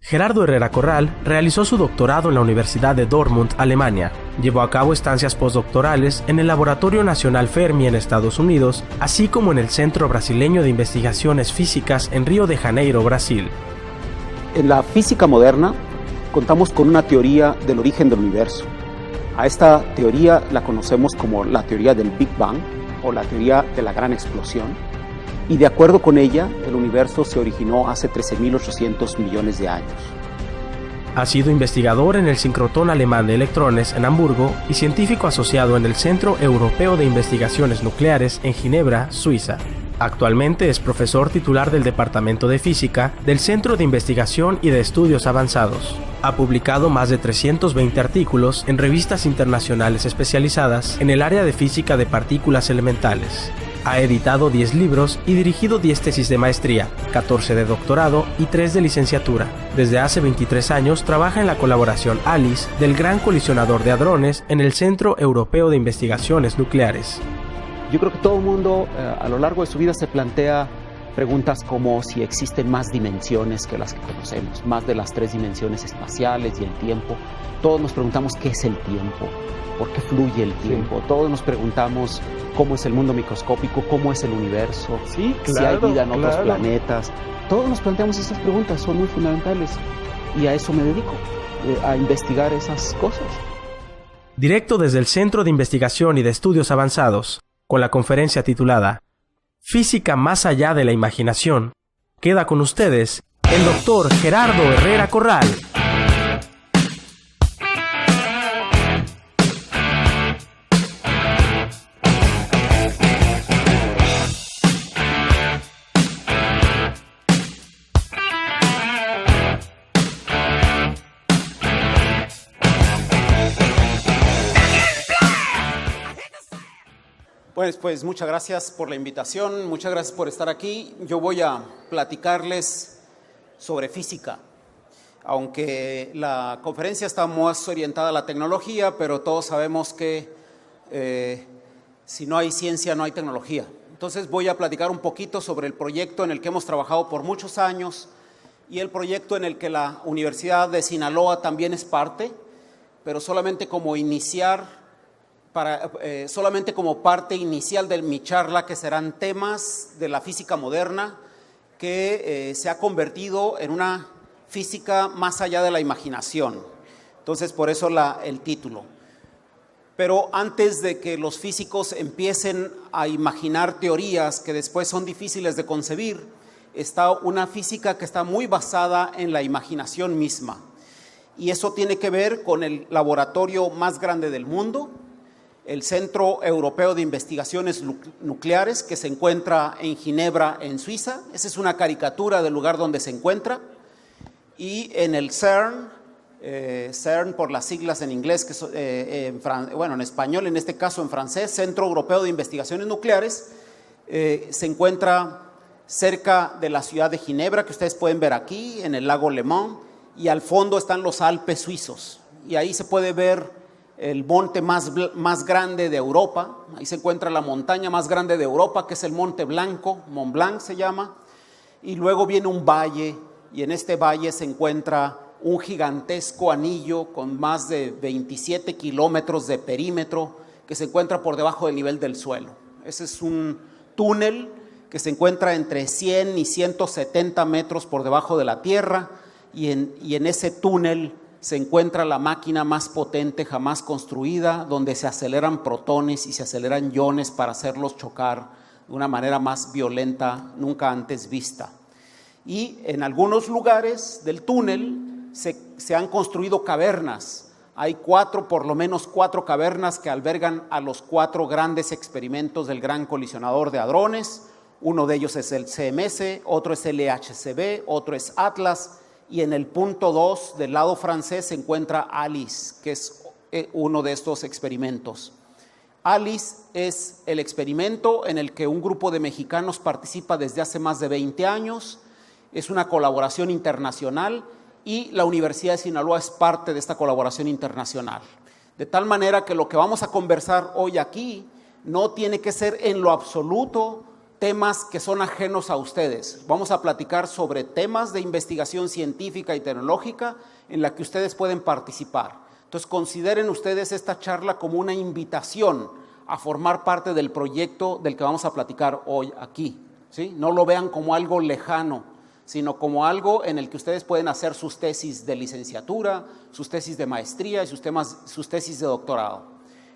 Gerardo Herrera Corral realizó su doctorado en la Universidad de Dortmund, Alemania. Llevó a cabo estancias postdoctorales en el Laboratorio Nacional Fermi en Estados Unidos, así como en el Centro Brasileño de Investigaciones Físicas en Río de Janeiro, Brasil. En la física moderna contamos con una teoría del origen del universo. A esta teoría la conocemos como la teoría del Big Bang o la teoría de la gran explosión. Y de acuerdo con ella, el universo se originó hace 13.800 millones de años. Ha sido investigador en el sincrotrón alemán de electrones en Hamburgo y científico asociado en el Centro Europeo de Investigaciones Nucleares en Ginebra, Suiza. Actualmente es profesor titular del Departamento de Física del Centro de Investigación y de Estudios Avanzados. Ha publicado más de 320 artículos en revistas internacionales especializadas en el área de física de partículas elementales. Ha editado 10 libros y dirigido 10 tesis de maestría, 14 de doctorado y 3 de licenciatura. Desde hace 23 años trabaja en la colaboración ALICE del Gran Colisionador de Hadrones en el Centro Europeo de Investigaciones Nucleares. Yo creo que todo el mundo a lo largo de su vida se plantea preguntas como si existen más dimensiones que las que conocemos, más de las 3 dimensiones espaciales y el tiempo. Todos nos preguntamos qué es el tiempo, por qué fluye el tiempo. Todos nos preguntamos cómo es el mundo microscópico, cómo es el universo, si hay vida en otros planetas. Todos nos planteamos esas preguntas, son muy fundamentales y a eso me dedico, a investigar esas cosas. Directo desde el Centro de Investigación y de Estudios Avanzados, con la conferencia titulada Física más allá de la imaginación, queda con ustedes el doctor Gerardo Herrera Corral. Pues muchas gracias por la invitación, muchas gracias por estar aquí. Yo voy a platicarles sobre física, aunque la conferencia está más orientada a la tecnología, pero todos sabemos que si no hay ciencia no hay tecnología. Entonces voy a platicar un poquito sobre el proyecto en el que hemos trabajado por muchos años y el proyecto en el que la Universidad de Sinaloa también es parte, pero solamente como solamente como parte inicial de mi charla, que serán temas de la física moderna que se ha convertido en una física más allá de la imaginación. Entonces, por eso el título. Pero antes de que los físicos empiecen a imaginar teorías que después son difíciles de concebir, está una física que está muy basada en la imaginación misma. Y eso tiene que ver con el laboratorio más grande del mundo, el Centro Europeo de Investigaciones Nucleares, que se encuentra en Ginebra, en Suiza. Esa es una caricatura del lugar donde se encuentra. Y en el CERN, CERN por las siglas en inglés, en español, en este caso en francés, Centro Europeo de Investigaciones Nucleares, se encuentra cerca de la ciudad de Ginebra, que ustedes pueden ver aquí, en el lago Le Mans, y al fondo están los Alpes suizos. Y ahí se puede ver el monte más grande de Europa. Ahí se encuentra la montaña más grande de Europa, que es el Monte Blanco, Mont Blanc se llama, y luego viene un valle, y en este valle se encuentra un gigantesco anillo con más de 27 kilómetros de perímetro, que se encuentra por debajo del nivel del suelo. Ese es un túnel que se encuentra entre 100 y 170 metros por debajo de la tierra, y en ese túnel se encuentra la máquina más potente jamás construida, donde se aceleran protones y se aceleran iones para hacerlos chocar de una manera más violenta, nunca antes vista. Y en algunos lugares del túnel se han construido cavernas. Hay por lo menos 4 cavernas que albergan a los 4 grandes experimentos del Gran Colisionador de Hadrones. Uno de ellos es el CMS, otro es el LHCb, otro es Atlas, y en el punto 2 del lado francés se encuentra ALICE, que es uno de estos experimentos. ALICE es el experimento en el que un grupo de mexicanos participa desde hace más de 20 años. Es una colaboración internacional y la Universidad de Sinaloa es parte de esta colaboración internacional. De tal manera que lo que vamos a conversar hoy aquí no tiene que ser en lo absoluto temas que son ajenos a ustedes. Vamos a platicar sobre temas de investigación científica y tecnológica en la que ustedes pueden participar. Entonces consideren ustedes esta charla como una invitación a formar parte del proyecto del que vamos a platicar hoy aquí, ¿sí? No lo vean como algo lejano, sino como algo en el que ustedes pueden hacer sus tesis de licenciatura, sus tesis de maestría y sus tesis de doctorado.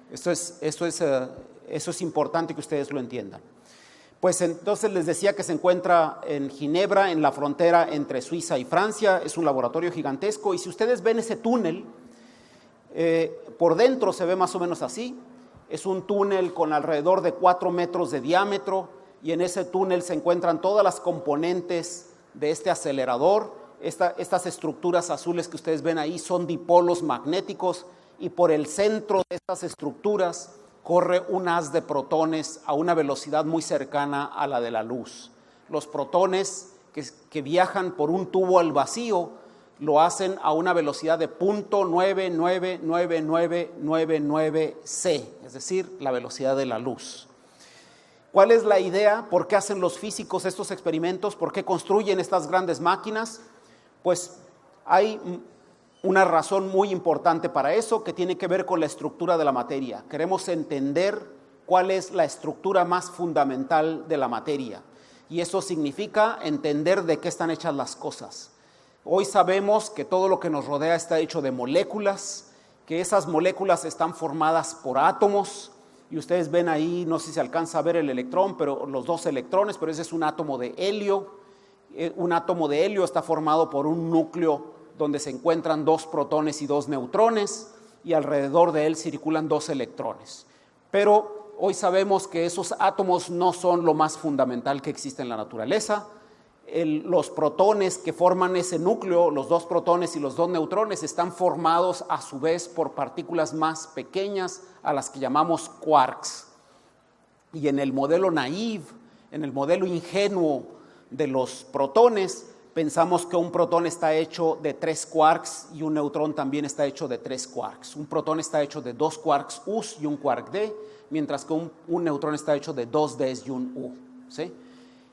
Eso es importante que ustedes lo entiendan. Pues entonces les decía que se encuentra en Ginebra, en la frontera entre Suiza y Francia. Es un laboratorio gigantesco y si ustedes ven ese túnel, por dentro se ve más o menos así. Es un túnel con alrededor de 4 metros de diámetro y en ese túnel se encuentran todas las componentes de este acelerador. Estas estructuras azules que ustedes ven ahí son dipolos magnéticos y por el centro de estas estructuras corre un haz de protones a una velocidad muy cercana a la de la luz. Los protones que viajan por un tubo al vacío lo hacen a una velocidad de 0.99999 c, es decir, la velocidad de la luz. ¿Cuál es la idea? ¿Por qué hacen los físicos estos experimentos? ¿Por qué construyen estas grandes máquinas? Pues hay una razón muy importante para eso que tiene que ver con la estructura de la materia. Queremos entender cuál es la estructura más fundamental de la materia y eso significa entender de qué están hechas las cosas. Hoy sabemos que todo lo que nos rodea está hecho de moléculas, que esas moléculas están formadas por átomos y ustedes ven ahí, no sé si se alcanza a ver el electrón, pero los 2 electrones, pero ese es un átomo de helio. Un átomo de helio está formado por un núcleo donde se encuentran 2 protones y 2 neutrones y alrededor de él circulan 2 electrones. Pero hoy sabemos que esos átomos no son lo más fundamental que existe en la naturaleza. Los protones que forman ese núcleo, los 2 protones y los 2 neutrones, están formados a su vez por partículas más pequeñas a las que llamamos quarks. Y en el modelo naive, en el modelo ingenuo de los protones, pensamos que un protón está hecho de 3 quarks y un neutrón también está hecho de 3 quarks. Un protón está hecho de 2 quarks U y un quark D, mientras que un neutrón está hecho de 2 Ds y un U, ¿sí?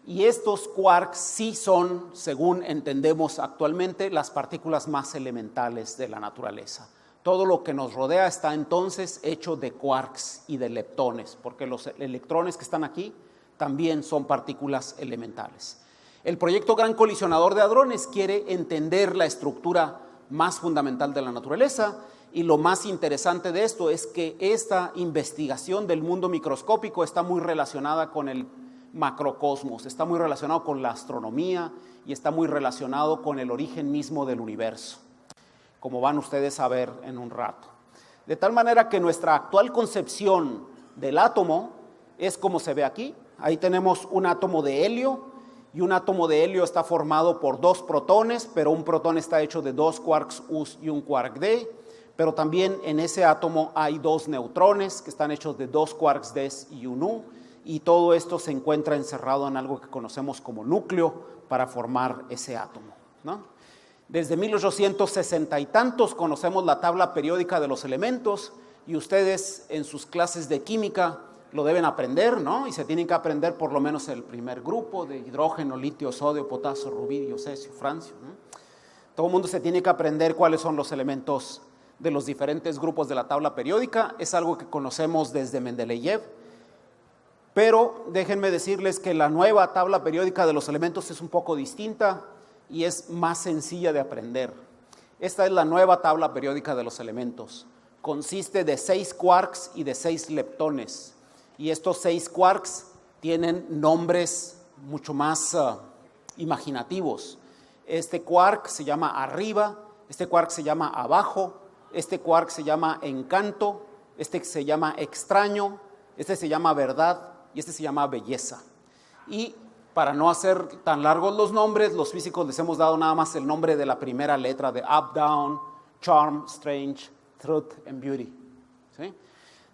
Y estos quarks sí son, según entendemos actualmente, las partículas más elementales de la naturaleza. Todo lo que nos rodea está entonces hecho de quarks y de leptones, porque los electrones que están aquí también son partículas elementales. El proyecto Gran Colisionador de Hadrones quiere entender la estructura más fundamental de la naturaleza y lo más interesante de esto es que esta investigación del mundo microscópico está muy relacionada con el macrocosmos, está muy relacionado con la astronomía y está muy relacionado con el origen mismo del universo, como van ustedes a ver en un rato. De tal manera que nuestra actual concepción del átomo es como se ve aquí. Ahí tenemos un átomo de helio y un átomo de helio está formado por 2 protones, pero un protón está hecho de 2 quarks U y un quark D, pero también en ese átomo hay 2 neutrones que están hechos de 2 quarks D y un U. Y todo esto se encuentra encerrado en algo que conocemos como núcleo para formar ese átomo, ¿no? Desde 1860 y tantos conocemos la tabla periódica de los elementos y ustedes en sus clases de química lo deben aprender, ¿no? Y se tienen que aprender por lo menos el primer grupo de hidrógeno, litio, sodio, potasio, rubidio, cesio, francio, ¿no? Todo el mundo se tiene que aprender cuáles son los elementos de los diferentes grupos de la tabla periódica. Es algo que conocemos desde Mendeleev. Pero déjenme decirles que la nueva tabla periódica de los elementos es un poco distinta y es más sencilla de aprender. Esta es la nueva tabla periódica de los elementos. Consiste de 6 quarks y de 6 leptones. Y estos 6 quarks tienen nombres mucho más imaginativos. Este quark se llama arriba, este quark se llama abajo, este quark se llama encanto, este se llama extraño, este se llama verdad y este se llama belleza. Y para no hacer tan largos los nombres, los físicos les hemos dado nada más el nombre de la primera letra de up, down, charm, strange, truth and beauty, ¿sí?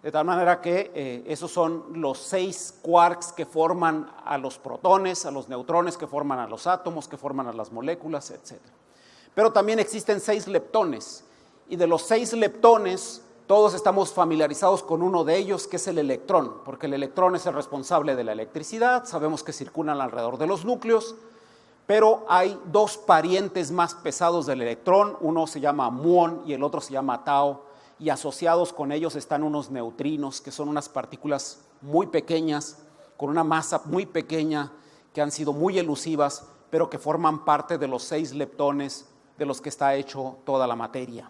De tal manera que esos son los 6 quarks que forman a los protones, a los neutrones, que forman a los átomos, que forman a las moléculas, etc. Pero también existen 6 leptones, y de los 6 leptones, Todos estamos familiarizados con uno de ellos, que es el electrón, porque el electrón es el responsable de la electricidad, sabemos que circulan alrededor de los núcleos, pero hay dos parientes más pesados del electrón, uno se llama muón y el otro se llama tau, y asociados con ellos están unos neutrinos, que son unas partículas muy pequeñas, con una masa muy pequeña, que han sido muy elusivas, pero que forman parte de los 6 leptones de los que está hecho toda la materia.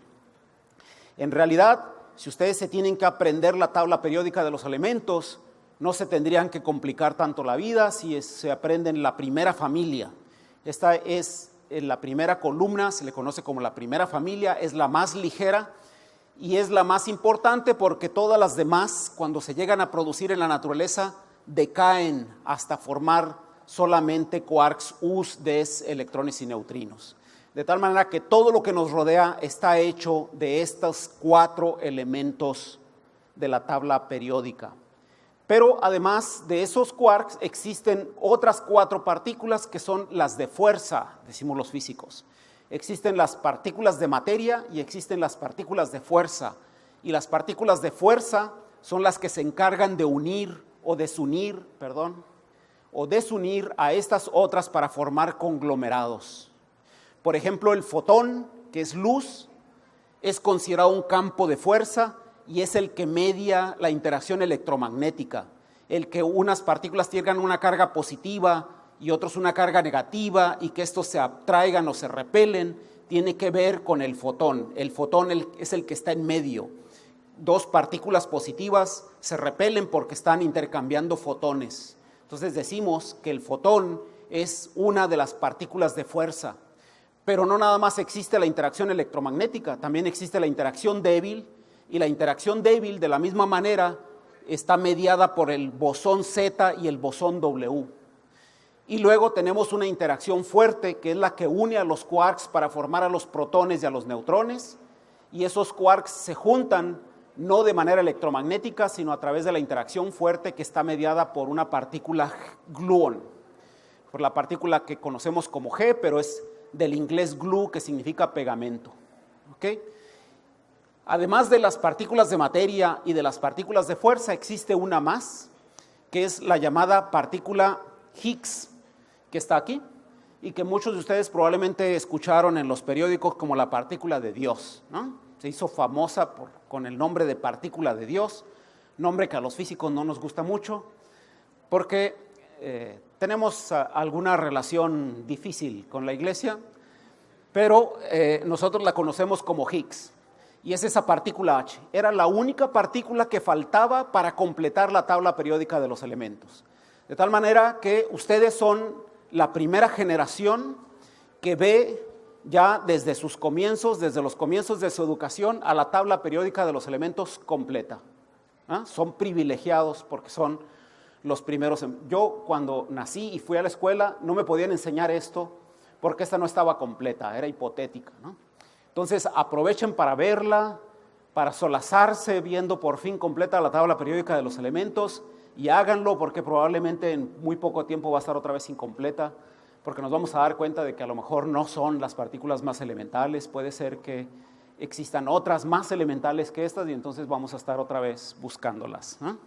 En realidad, si ustedes se tienen que aprender la tabla periódica de los elementos, no se tendrían que complicar tanto la vida si se aprenden la primera familia. Esta es la primera columna, se le conoce como la primera familia, es la más ligera y es la más importante porque todas las demás, cuando se llegan a producir en la naturaleza, decaen hasta formar solamente quarks, U's, D's, electrones y neutrinos. De tal manera que todo lo que nos rodea está hecho de estos 4 elementos de la tabla periódica. Pero además de esos quarks existen otras 4 partículas que son las de fuerza, decimos los físicos. Existen las partículas de materia y existen las partículas de fuerza. Y las partículas de fuerza son las que se encargan de unir o desunir a estas otras para formar conglomerados. Por ejemplo, el fotón, que es luz, es considerado un campo de fuerza y es el que media la interacción electromagnética. El que unas partículas tengan una carga positiva y otros una carga negativa y que estos se atraigan o se repelen, tiene que ver con el fotón. El fotón es el que está en medio. 2 partículas positivas se repelen porque están intercambiando fotones. Entonces decimos que el fotón es una de las partículas de fuerza. Pero no nada más existe la interacción electromagnética, también existe la interacción débil, y la interacción débil de la misma manera está mediada por el bosón Z y el bosón W. Y luego tenemos una interacción fuerte, que es la que une a los quarks para formar a los protones y a los neutrones, y esos quarks se juntan no de manera electromagnética, sino a través de la interacción fuerte que está mediada por una partícula gluón, por la partícula que conocemos como G, pero es del inglés glue, que significa pegamento. ¿Okay? Además de las partículas de materia y de las partículas de fuerza, existe una más, que es la llamada partícula Higgs, que está aquí, y que muchos de ustedes probablemente escucharon en los periódicos como la partícula de Dios, ¿no? Se hizo famosa con el nombre de partícula de Dios, nombre que a los físicos no nos gusta mucho, porque tenemos alguna relación difícil con la iglesia, pero nosotros la conocemos como Higgs, y es esa partícula H. Era la única partícula que faltaba para completar la tabla periódica de los elementos. De tal manera que ustedes son la primera generación que ve ya desde sus comienzos, desde los comienzos de su educación, a la tabla periódica de los elementos completa. Son privilegiados porque son los primeros. Yo cuando nací y fui a la escuela no me podían enseñar esto porque esta no estaba completa, era hipotética, ¿no? Entonces aprovechen para verla, para solazarse viendo por fin completa la tabla periódica de los elementos, y háganlo porque probablemente en muy poco tiempo va a estar otra vez incompleta, porque nos vamos a dar cuenta de que a lo mejor no son las partículas más elementales, puede ser que existan otras más elementales que estas y entonces vamos a estar otra vez buscándolas, ¿no?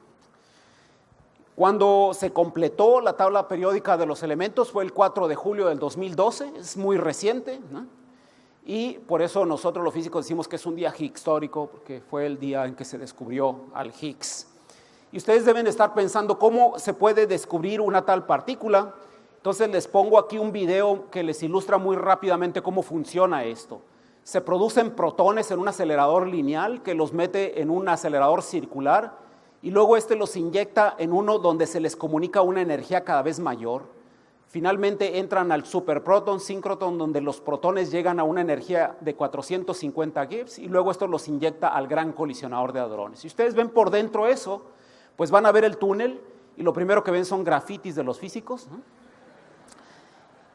Cuando se completó la tabla periódica de los elementos fue el 4 de julio del 2012, es muy reciente, ¿no? Y por eso nosotros los físicos decimos que es un día histórico, porque fue el día en que se descubrió al Higgs. Y ustedes deben estar pensando cómo se puede descubrir una tal partícula. Entonces les pongo aquí un video que les ilustra muy rápidamente cómo funciona esto. Se producen protones en un acelerador lineal que los mete en un acelerador circular y luego los inyecta en uno donde se les comunica una energía cada vez mayor. Finalmente entran al superproton, síncroton, donde los protones llegan a una energía de 450 GeV y luego esto los inyecta al gran colisionador de hadrones. Si ustedes ven por dentro eso, pues van a ver el túnel y lo primero que ven son grafitis de los físicos, ¿no?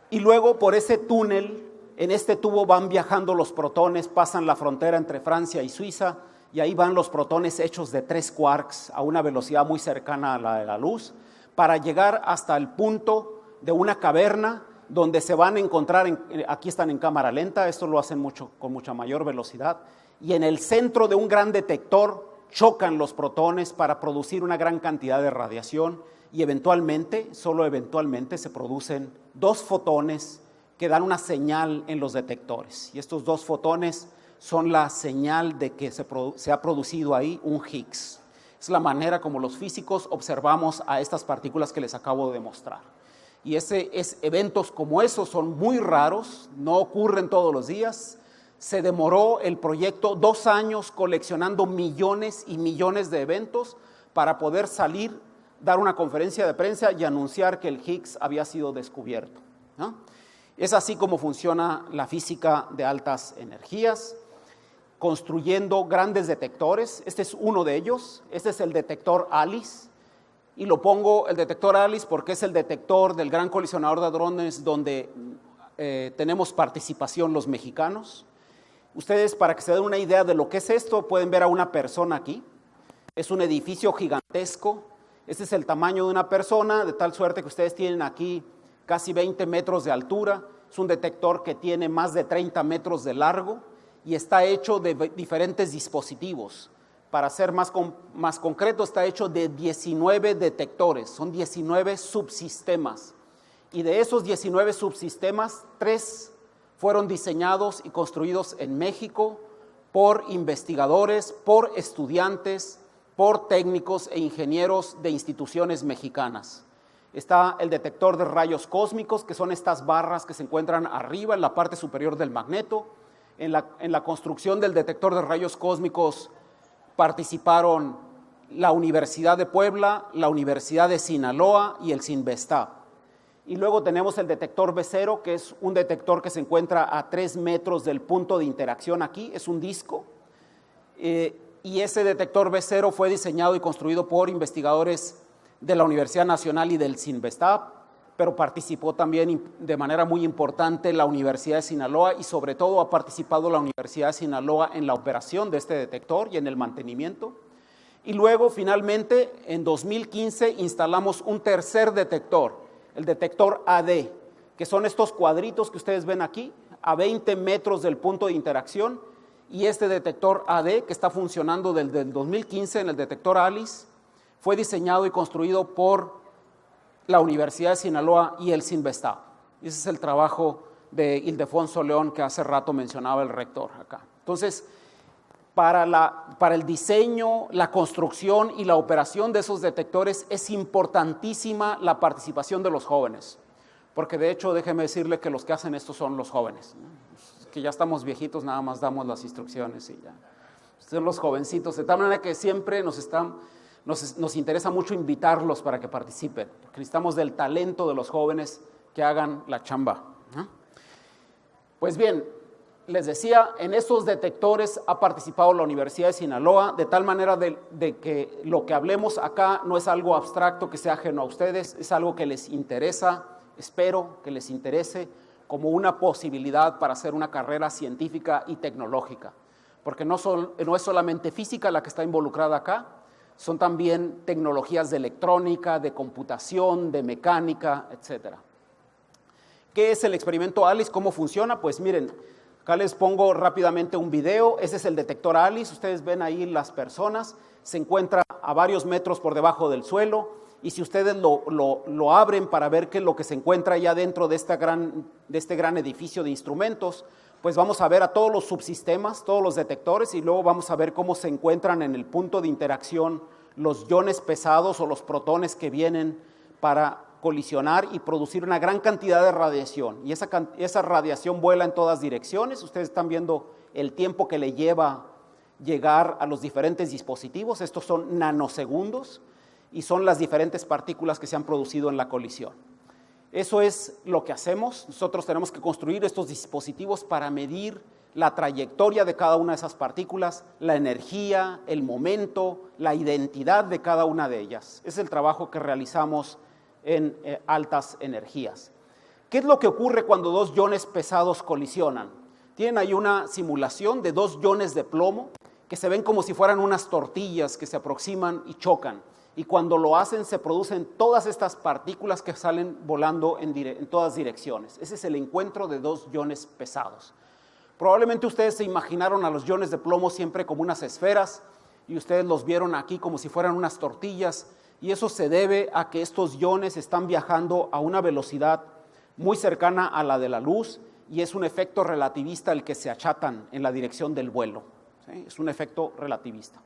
Y luego por ese túnel, en este tubo van viajando los protones, pasan la frontera entre Francia y Suiza y ahí van los protones hechos de 3 quarks a una velocidad muy cercana a la de la luz para llegar hasta el punto de una caverna donde se van a encontrar, aquí están en cámara lenta, esto lo hacen con mucha mayor velocidad, y en el centro de un gran detector chocan los protones para producir una gran cantidad de radiación y eventualmente, solo eventualmente, se producen 2 fotones que dan una señal en los detectores. Y estos 2 fotones son la señal de que se ha producido ahí un Higgs. Es la manera como los físicos observamos a estas partículas que les acabo de mostrar. Y eventos como esos son muy raros, no ocurren todos los días. Se demoró el proyecto 2 años coleccionando millones y millones de eventos para poder salir, dar una conferencia de prensa y anunciar que el Higgs había sido descubierto, ¿no? Es así como funciona la física de altas energías, construyendo grandes detectores. Este es uno de ellos, este es el detector ALICE, y lo pongo el detector ALICE porque es el detector del Gran Colisionador de Hadrones donde tenemos participación los mexicanos. Ustedes, para que se den una idea de lo que es esto, pueden ver a una persona aquí. Es un edificio gigantesco. Este es el tamaño de una persona, de tal suerte que ustedes tienen aquí casi 20 metros de altura. Es un detector que tiene más de 30 metros de largo y está hecho de diferentes dispositivos. Para ser más concreto, está hecho de 19 detectores. Son 19 subsistemas. Y de esos 19 subsistemas, 3 fueron diseñados y construidos en México por investigadores, por estudiantes, por técnicos e ingenieros de instituciones mexicanas. Está el detector de rayos cósmicos, que son estas barras que se encuentran arriba en la parte superior del magneto. En la construcción del detector de rayos cósmicos participaron la Universidad de Puebla, la Universidad de Sinaloa y el CINVESTAB. Y luego tenemos el detector B0, que es un detector que se encuentra a 3 metros del punto de interacción aquí, es un disco. Y ese detector B0 fue diseñado y construido por investigadores de la Universidad Nacional y del CINVESTAB, pero participó también de manera muy importante la Universidad de Sinaloa y sobre todo ha participado la Universidad de Sinaloa en la operación de este detector y en el mantenimiento. Y luego, finalmente, en 2015 instalamos un tercer detector, el detector AD, que son estos cuadritos que ustedes ven aquí, a 20 metros del punto de interacción, y este detector AD, que está funcionando desde el 2015 en el detector ALICE, fue diseñado y construido por la Universidad de Sinaloa y el CINVESTAB. Ese es el trabajo de Ildefonso León que hace rato mencionaba el rector acá. Entonces, para el diseño, la construcción y la operación de esos detectores es importantísima la participación de los jóvenes, porque de hecho déjeme decirle que los que hacen esto son los jóvenes, ¿no? Que ya estamos viejitos, nada más damos las instrucciones y ya. Son los jovencitos, de tal manera que siempre nos interesa mucho invitarlos para que participen, porque necesitamos del talento de los jóvenes que hagan la chamba, ¿no? Pues bien, les decía, en estos detectores ha participado la Universidad de Sinaloa, de tal manera de que lo que hablemos acá no es algo abstracto que sea ajeno a ustedes, es algo que les interesa, espero que les interese como una posibilidad para hacer una carrera científica y tecnológica, porque no es solamente física la que está involucrada acá, son también tecnologías de electrónica, de computación, de mecánica, etc. ¿Qué es el experimento ALICE? ¿Cómo funciona? Pues miren, acá les pongo rápidamente un video. Ese es el detector ALICE. Ustedes ven ahí las personas. Se encuentra a varios metros por debajo del suelo. Y si ustedes lo abren para ver qué es lo que se encuentra allá dentro de este gran edificio de instrumentos, pues vamos a ver a todos los subsistemas, todos los detectores, y luego vamos a ver cómo se encuentran en el punto de interacción los iones pesados o los protones que vienen para colisionar y producir una gran cantidad de radiación. Y esa radiación vuela en todas direcciones. Ustedes están viendo el tiempo que le lleva llegar a los diferentes dispositivos. Estos son nanosegundos y son las diferentes partículas que se han producido en la colisión. Eso es lo que hacemos. Nosotros tenemos que construir estos dispositivos para medir la trayectoria de cada una de esas partículas, la energía, el momento, la identidad de cada una de ellas. Es el trabajo que realizamos en altas energías. ¿Qué es lo que ocurre cuando 2 iones pesados colisionan? Tienen ahí una simulación de 2 iones de plomo que se ven como si fueran unas tortillas que se aproximan y chocan. Y cuando lo hacen, se producen todas estas partículas que salen volando en todas direcciones. Ese es el encuentro de dos iones pesados. Probablemente ustedes se imaginaron a los iones de plomo siempre como unas esferas, y ustedes los vieron aquí como si fueran unas tortillas, y eso se debe a que estos iones están viajando a una velocidad muy cercana a la de la luz, y es un efecto relativista el que se achatan en la dirección del vuelo. ¿Sí? Es un efecto relativista.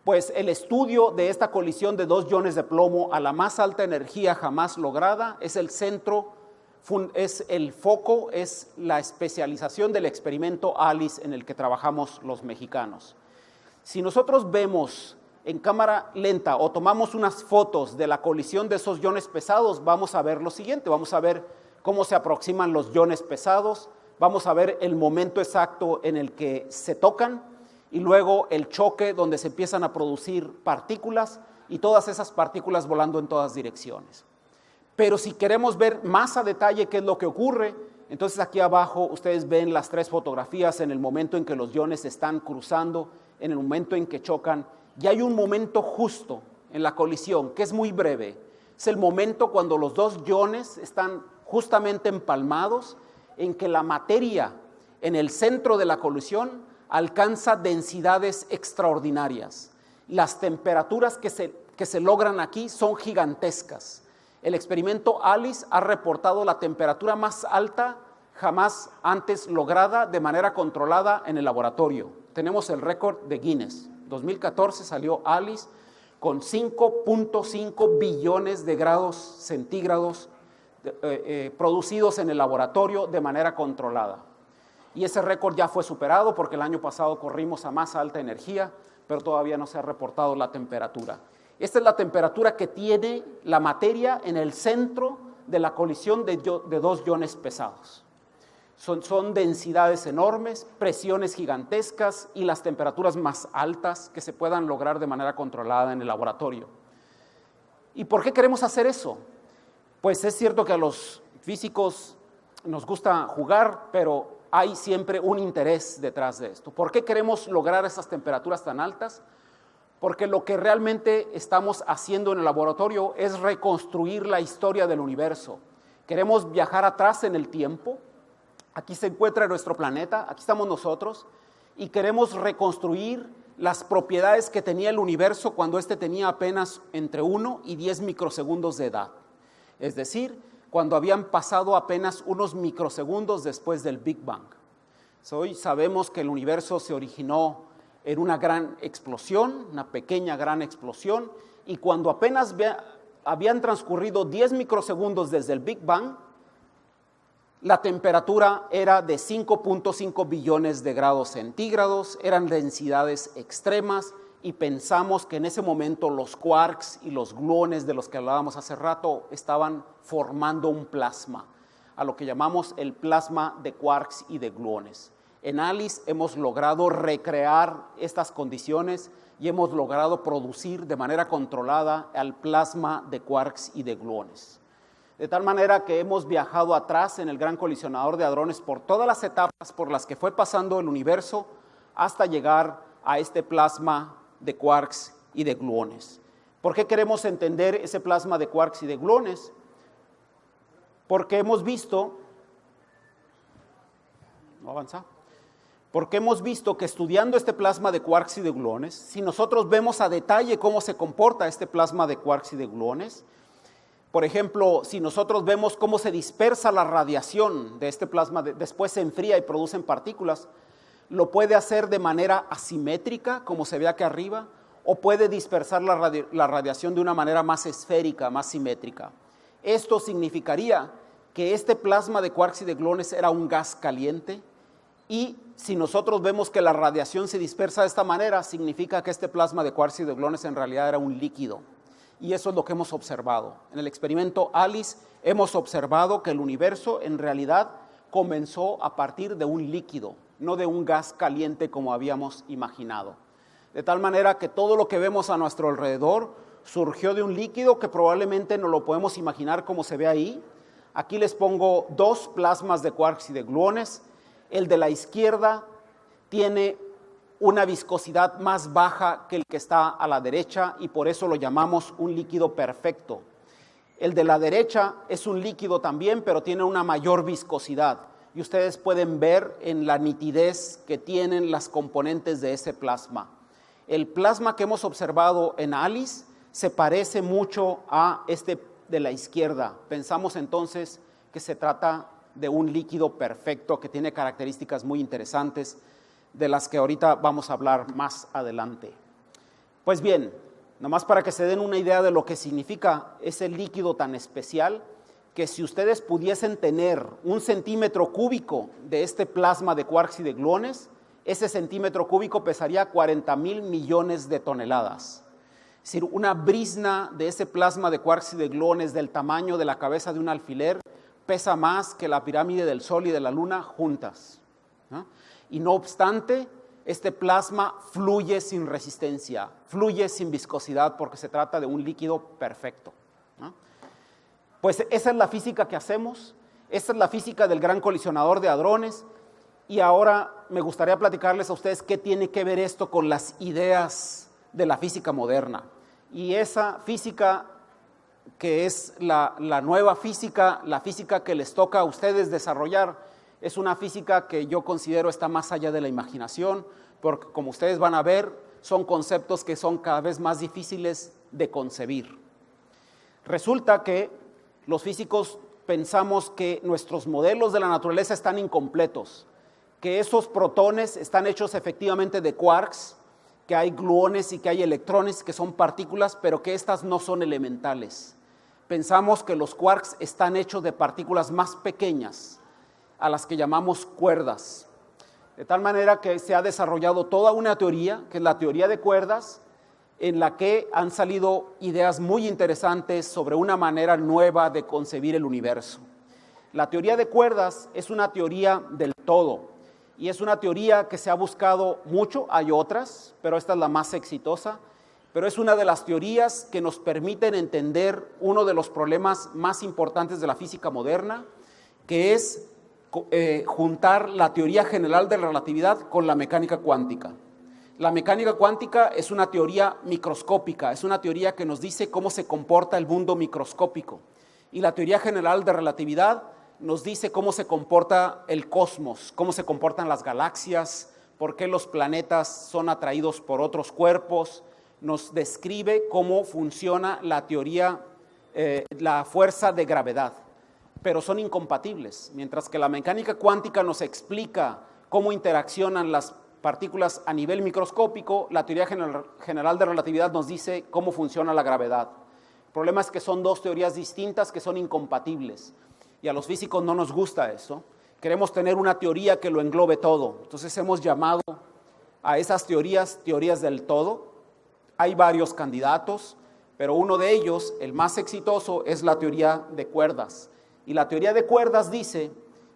Pues el estudio de esta colisión de dos iones de plomo a la más alta energía jamás lograda es el centro, es el foco, es la especialización del experimento ALICE en el que trabajamos los mexicanos. Si nosotros vemos en cámara lenta o tomamos unas fotos de la colisión de esos iones pesados, vamos a ver lo siguiente, vamos a ver cómo se aproximan los iones pesados, vamos a ver el momento exacto en el que se tocan, y luego el choque donde se empiezan a producir partículas y todas esas partículas volando en todas direcciones. Pero si queremos ver más a detalle qué es lo que ocurre, entonces aquí abajo ustedes ven las tres fotografías en el momento en que los iones están cruzando, en el momento en que chocan, y hay un momento justo en la colisión que es muy breve. Es el momento cuando los dos iones están justamente empalmados, en que la materia en el centro de la colisión alcanza densidades extraordinarias. Las temperaturas que se logran aquí son gigantescas. El experimento ALICE ha reportado la temperatura más alta jamás antes lograda de manera controlada en el laboratorio. Tenemos el récord de Guinness. 2014 salió ALICE con 5.5 billones de grados centígrados producidos en el laboratorio de manera controlada. Y ese récord ya fue superado porque el año pasado corrimos a más alta energía, pero todavía no se ha reportado la temperatura. Esta es la temperatura que tiene la materia en el centro de la colisión de dos iones pesados. Son densidades enormes, presiones gigantescas y las temperaturas más altas que se puedan lograr de manera controlada en el laboratorio. ¿Y por qué queremos hacer eso? Pues es cierto que a los físicos nos gusta jugar, pero hay siempre un interés detrás de esto. ¿Por qué queremos lograr esas temperaturas tan altas? Porque lo que realmente estamos haciendo en el laboratorio es reconstruir la historia del universo. Queremos viajar atrás en el tiempo. Aquí se encuentra nuestro planeta, aquí estamos nosotros, y queremos reconstruir las propiedades que tenía el universo cuando éste tenía apenas entre 1 y 10 microsegundos de edad. Es decir, cuando habían pasado apenas unos microsegundos después del Big Bang. Hoy sabemos que el universo se originó en una gran explosión, una pequeña gran explosión, y cuando apenas habían transcurrido 10 microsegundos desde el Big Bang, la temperatura era de 5.5 billones de grados centígrados, eran densidades extremas, y pensamos que en ese momento los quarks y los gluones de los que hablábamos hace rato estaban formando un plasma, a lo que llamamos el plasma de quarks y de gluones. En ALICE hemos logrado recrear estas condiciones y hemos logrado producir de manera controlada el plasma de quarks y de gluones. De tal manera que hemos viajado atrás en el Gran Colisionador de Hadrones por todas las etapas por las que fue pasando el universo hasta llegar a este plasma de quarks y de gluones. ¿Por qué queremos entender ese plasma de quarks y de gluones? Porque hemos visto, que estudiando este plasma de quarks y de gluones, si nosotros vemos a detalle cómo se comporta este plasma de quarks y de gluones, por ejemplo, si nosotros vemos cómo se dispersa la radiación de este plasma, después se enfría y producen partículas, lo puede hacer de manera asimétrica, como se ve aquí arriba, o puede dispersar la radiación de una manera más esférica, más simétrica. Esto significaría que este plasma de quarks y de gluones era un gas caliente, y si nosotros vemos que la radiación se dispersa de esta manera, significa que este plasma de quarks y de gluones en realidad era un líquido. Y eso es lo que hemos observado. En el experimento ALICE hemos observado que el universo en realidad comenzó a partir de un líquido, no de un gas caliente como habíamos imaginado. De tal manera que todo lo que vemos a nuestro alrededor surgió de un líquido que probablemente no lo podemos imaginar como se ve ahí. Aquí les pongo dos plasmas de quarks y de gluones. El de la izquierda tiene una viscosidad más baja que el que está a la derecha y por eso lo llamamos un líquido perfecto. El de la derecha es un líquido también, pero tiene una mayor viscosidad y ustedes pueden ver en la nitidez que tienen las componentes de ese plasma. El plasma que hemos observado en ALICE se parece mucho a este de la izquierda. Pensamos entonces que se trata de un líquido perfecto que tiene características muy interesantes, de las que ahorita vamos a hablar más adelante. Pues bien, nomás para que se den una idea de lo que significa ese líquido tan especial, que si ustedes pudiesen tener 1 centímetro cúbico de este plasma de quarks y de gluones, ese centímetro cúbico pesaría 40,000 millones de toneladas. Es decir, una brizna de ese plasma de quarks y de gluones del tamaño de la cabeza de un alfiler pesa más que la pirámide del Sol y de la Luna juntas, ¿no? Y no obstante, este plasma fluye sin resistencia, fluye sin viscosidad porque se trata de un líquido perfecto, ¿no? Pues esa es la física que hacemos, esa es la física del gran colisionador de hadrones y ahora me gustaría platicarles a ustedes qué tiene que ver esto con las ideas de la física moderna. Y esa física que es la nueva física, la física que les toca a ustedes desarrollar, es una física que yo considero está más allá de la imaginación, porque como ustedes van a ver, son conceptos que son cada vez más difíciles de concebir. Resulta que los físicos pensamos que nuestros modelos de la naturaleza están incompletos, que esos protones están hechos efectivamente de quarks, que hay gluones y que hay electrones que son partículas, pero que estas no son elementales. Pensamos que los quarks están hechos de partículas más pequeñas, a las que llamamos cuerdas. De tal manera que se ha desarrollado toda una teoría, que es la teoría de cuerdas, en la que han salido ideas muy interesantes sobre una manera nueva de concebir el universo. La teoría de cuerdas es una teoría del todo, y es una teoría que se ha buscado mucho, hay otras, pero esta es la más exitosa, pero es una de las teorías que nos permiten entender uno de los problemas más importantes de la física moderna, que es juntar la teoría general de la relatividad con la mecánica cuántica. La mecánica cuántica es una teoría microscópica, es una teoría que nos dice cómo se comporta el mundo microscópico. Y la teoría general de relatividad nos dice cómo se comporta el cosmos, cómo se comportan las galaxias, por qué los planetas son atraídos por otros cuerpos. Nos describe cómo funciona la teoría, la fuerza de gravedad. Pero son incompatibles. Mientras que la mecánica cuántica nos explica cómo interaccionan las partículas a nivel microscópico, la teoría general de relatividad nos dice cómo funciona la gravedad. El problema es que son dos teorías distintas que son incompatibles. Y a los físicos no nos gusta eso. Queremos tener una teoría que lo englobe todo. Entonces hemos llamado a esas teorías del todo. Hay varios candidatos, pero uno de ellos, el más exitoso, es la teoría de cuerdas. Y la teoría de cuerdas dice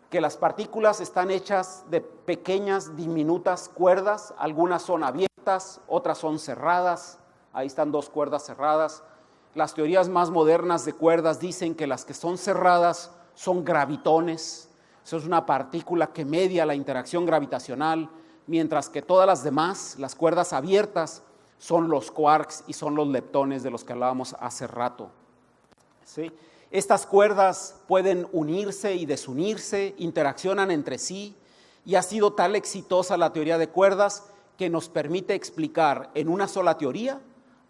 que las partículas están hechas de pequeñas, diminutas cuerdas, algunas son abiertas, otras son cerradas, ahí están 2 cuerdas cerradas. Las teorías más modernas de cuerdas dicen que las que son cerradas son gravitones, eso es una partícula que media la interacción gravitacional, mientras que todas las demás, las cuerdas abiertas, son los quarks y son los leptones de los que hablábamos hace rato, ¿sí? Estas cuerdas pueden unirse y desunirse, interaccionan entre sí, y ha sido tan exitosa la teoría de cuerdas que nos permite explicar en una sola teoría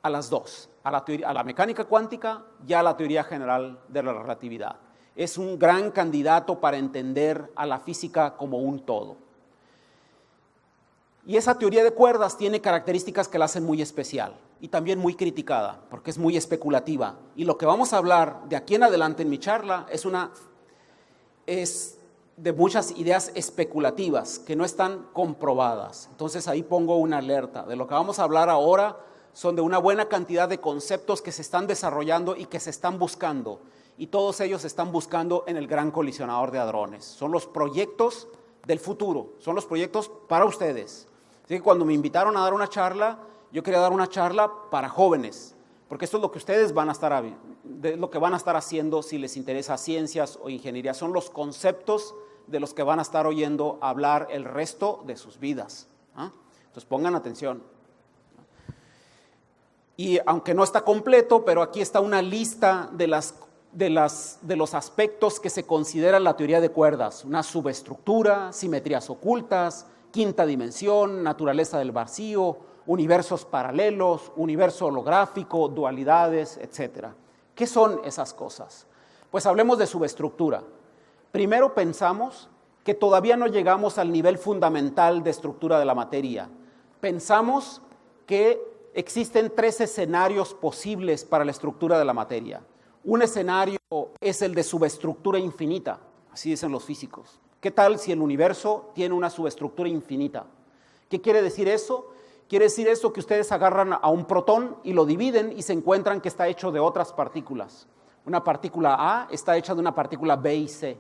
a las dos, a la mecánica cuántica y a la teoría general de la relatividad. Es un gran candidato para entender a la física como un todo. Y esa teoría de cuerdas tiene características que la hacen muy especial y también muy criticada, porque es muy especulativa. Y lo que vamos a hablar de aquí en adelante en mi charla es de muchas ideas especulativas que no están comprobadas. Entonces ahí pongo una alerta. De lo que vamos a hablar ahora son de una buena cantidad de conceptos que se están desarrollando y que se están buscando. Y todos ellos se están buscando en el gran colisionador de hadrones. Son los proyectos del futuro, son los proyectos para ustedes. Así que cuando me invitaron a dar una charla, yo quería dar una charla para jóvenes, porque esto es lo que ustedes van a estar haciendo si les interesa ciencias o ingeniería. Son los conceptos de los que van a estar oyendo hablar el resto de sus vidas, ¿ah? Entonces pongan atención. Y aunque no está completo, pero aquí está una lista de los aspectos que se considera la teoría de cuerdas: una subestructura, simetrías ocultas, quinta dimensión, naturaleza del vacío, universos paralelos, universo holográfico, dualidades, etc. ¿Qué son esas cosas? Pues hablemos de subestructura. Primero pensamos que todavía no llegamos al nivel fundamental de estructura de la materia. Pensamos que existen 3 escenarios posibles para la estructura de la materia. Un escenario es el de subestructura infinita, así dicen los físicos. ¿Qué tal si el universo tiene una subestructura infinita? ¿Qué quiere decir eso? Quiere decir eso que ustedes agarran a un protón y lo dividen y se encuentran que está hecho de otras partículas. Una partícula A está hecha de una partícula B y C.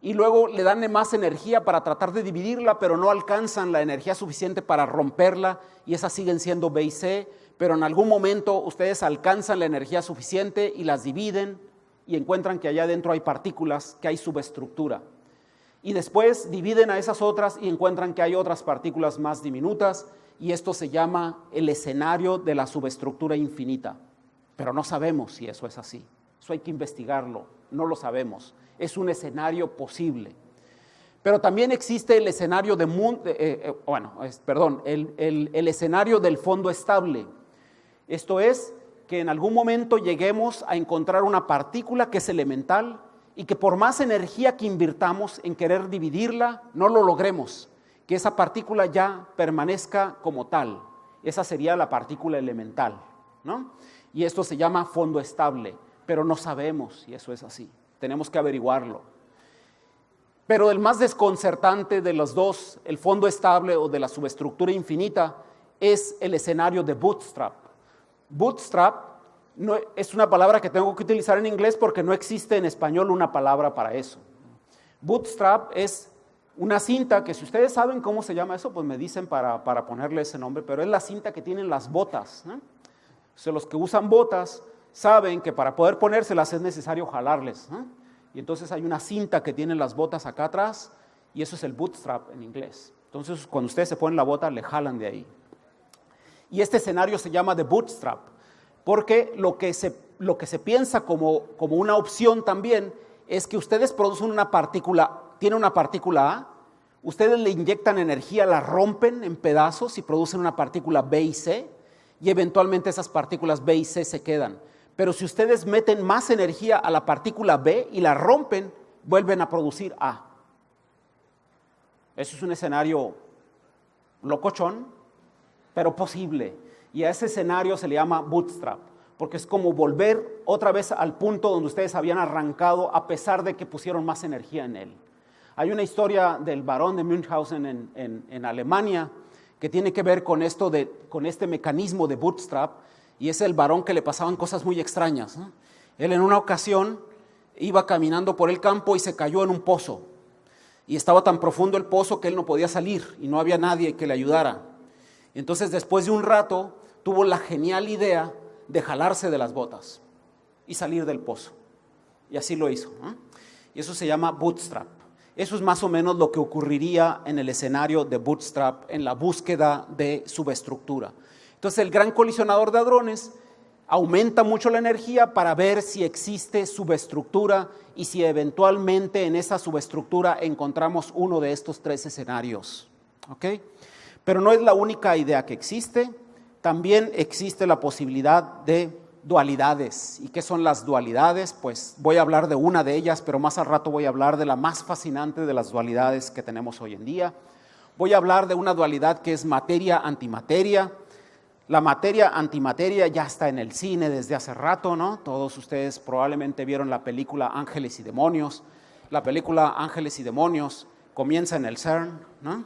Y luego le dan más energía para tratar de dividirla, pero no alcanzan la energía suficiente para romperla, y esas siguen siendo B y C, pero en algún momento ustedes alcanzan la energía suficiente y las dividen y encuentran que allá adentro hay partículas, que hay subestructura. Y después dividen a esas otras y encuentran que hay otras partículas más diminutas, y esto se llama el escenario de la subestructura infinita. Pero no sabemos si eso es así. Eso hay que investigarlo, no lo sabemos. Es un escenario posible. Pero también existe el escenario el escenario del fondo estable. Esto es que en algún momento lleguemos a encontrar una partícula que es elemental y que por más energía que invirtamos en querer dividirla, no lo logremos, que esa partícula ya permanezca como tal. Esa sería la partícula elemental, ¿no? Y esto se llama fondo estable, pero no sabemos si eso es así. Tenemos que averiguarlo. Pero el más desconcertante de los dos, el fondo estable o de la subestructura infinita, es el escenario de bootstrap. Bootstrap no, es una palabra que tengo que utilizar en inglés porque no existe en español una palabra para eso. Bootstrap es una cinta que, si ustedes saben cómo se llama eso, pues me dicen para ponerle ese nombre, pero es la cinta que tienen las botas, ¿no? O sea, los que usan botas saben que para poder ponérselas es necesario jalarles, ¿no? Y entonces hay una cinta que tienen las botas acá atrás, y eso es el bootstrap en inglés. Entonces cuando ustedes se ponen la bota, le jalan de ahí. Y este escenario se llama de bootstrap, porque lo que se piensa como una opción también es que ustedes producen una partícula, tienen una partícula A, ustedes le inyectan energía, la rompen en pedazos y producen una partícula B y C, y eventualmente esas partículas B y C se quedan. Pero si ustedes meten más energía a la partícula B y la rompen, vuelven a producir A. Eso es un escenario locochón, pero posible. Y a ese escenario se le llama bootstrap, porque es como volver otra vez al punto donde ustedes habían arrancado a pesar de que pusieron más energía en él. Hay una historia del barón de Münchhausen en Alemania que tiene que ver con este mecanismo de bootstrap, y es el varón que le pasaban cosas muy extrañas, ¿no? Él en una ocasión iba caminando por el campo y se cayó en un pozo, y estaba tan profundo el pozo que él no podía salir y no había nadie que le ayudara. Entonces, después de un rato, tuvo la genial idea de jalarse de las botas y salir del pozo, y así lo hizo, ¿no? Y eso se llama bootstrap. Eso es más o menos lo que ocurriría en el escenario de bootstrap, en la búsqueda de subestructura. Entonces el gran colisionador de hadrones aumenta mucho la energía para ver si existe subestructura y si eventualmente en esa subestructura encontramos uno de estos 3 escenarios. ¿Ok? Pero no es la única idea que existe, también existe la posibilidad de dualidades. ¿Y qué son las dualidades? Pues voy a hablar de una de ellas, pero más al rato voy a hablar de la más fascinante de las dualidades que tenemos hoy en día. Voy a hablar de una dualidad que es materia-antimateria. La materia-antimateria ya está en el cine desde hace rato, ¿no? Todos ustedes probablemente vieron la película Ángeles y Demonios. La película Ángeles y Demonios comienza en el CERN, ¿no?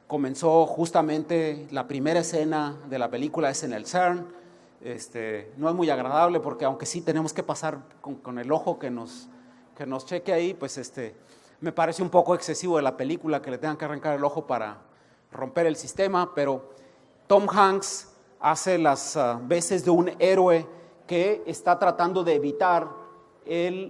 Comenzó justamente, la primera escena de la película es en el CERN. No es muy agradable porque aunque sí tenemos que pasar con el ojo que nos cheque ahí, pues me parece un poco excesivo de la película que le tengan que arrancar el ojo para romper el sistema, pero Tom Hanks hace las veces de un héroe que está tratando de evitar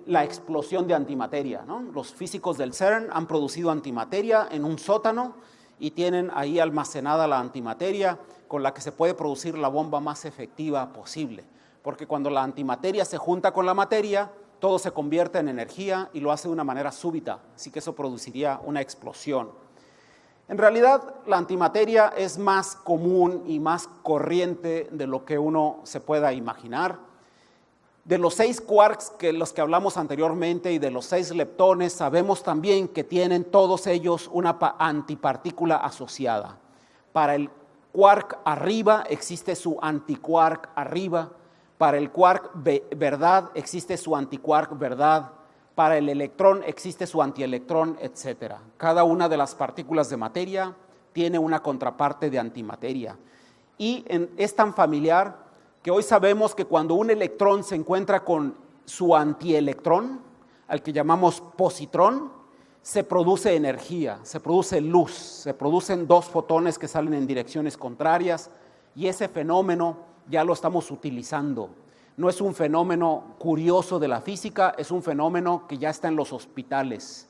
la explosión de antimateria, ¿no? Los físicos del CERN han producido antimateria en un sótano y tienen ahí almacenada la antimateria con la que se puede producir la bomba más efectiva posible. Porque cuando la antimateria se junta con la materia, todo se convierte en energía y lo hace de una manera súbita, así que eso produciría una explosión. En realidad, la antimateria es más común y más corriente de lo que uno se pueda imaginar. De los 6 quarks los que hablamos anteriormente y de los 6 leptones, sabemos también que tienen todos ellos una antipartícula asociada. Para el quark arriba existe su antiquark arriba, para el quark verdad existe su antiquark verdad, para el electrón existe su antielectrón, etc. Cada una de las partículas de materia tiene una contraparte de antimateria. Y es tan familiar que hoy sabemos que cuando un electrón se encuentra con su antielectrón, al que llamamos positrón, se produce energía, se produce luz, se producen 2 fotones que salen en direcciones contrarias y ese fenómeno ya lo estamos utilizando. No es un fenómeno curioso de la física, es un fenómeno que ya está en los hospitales.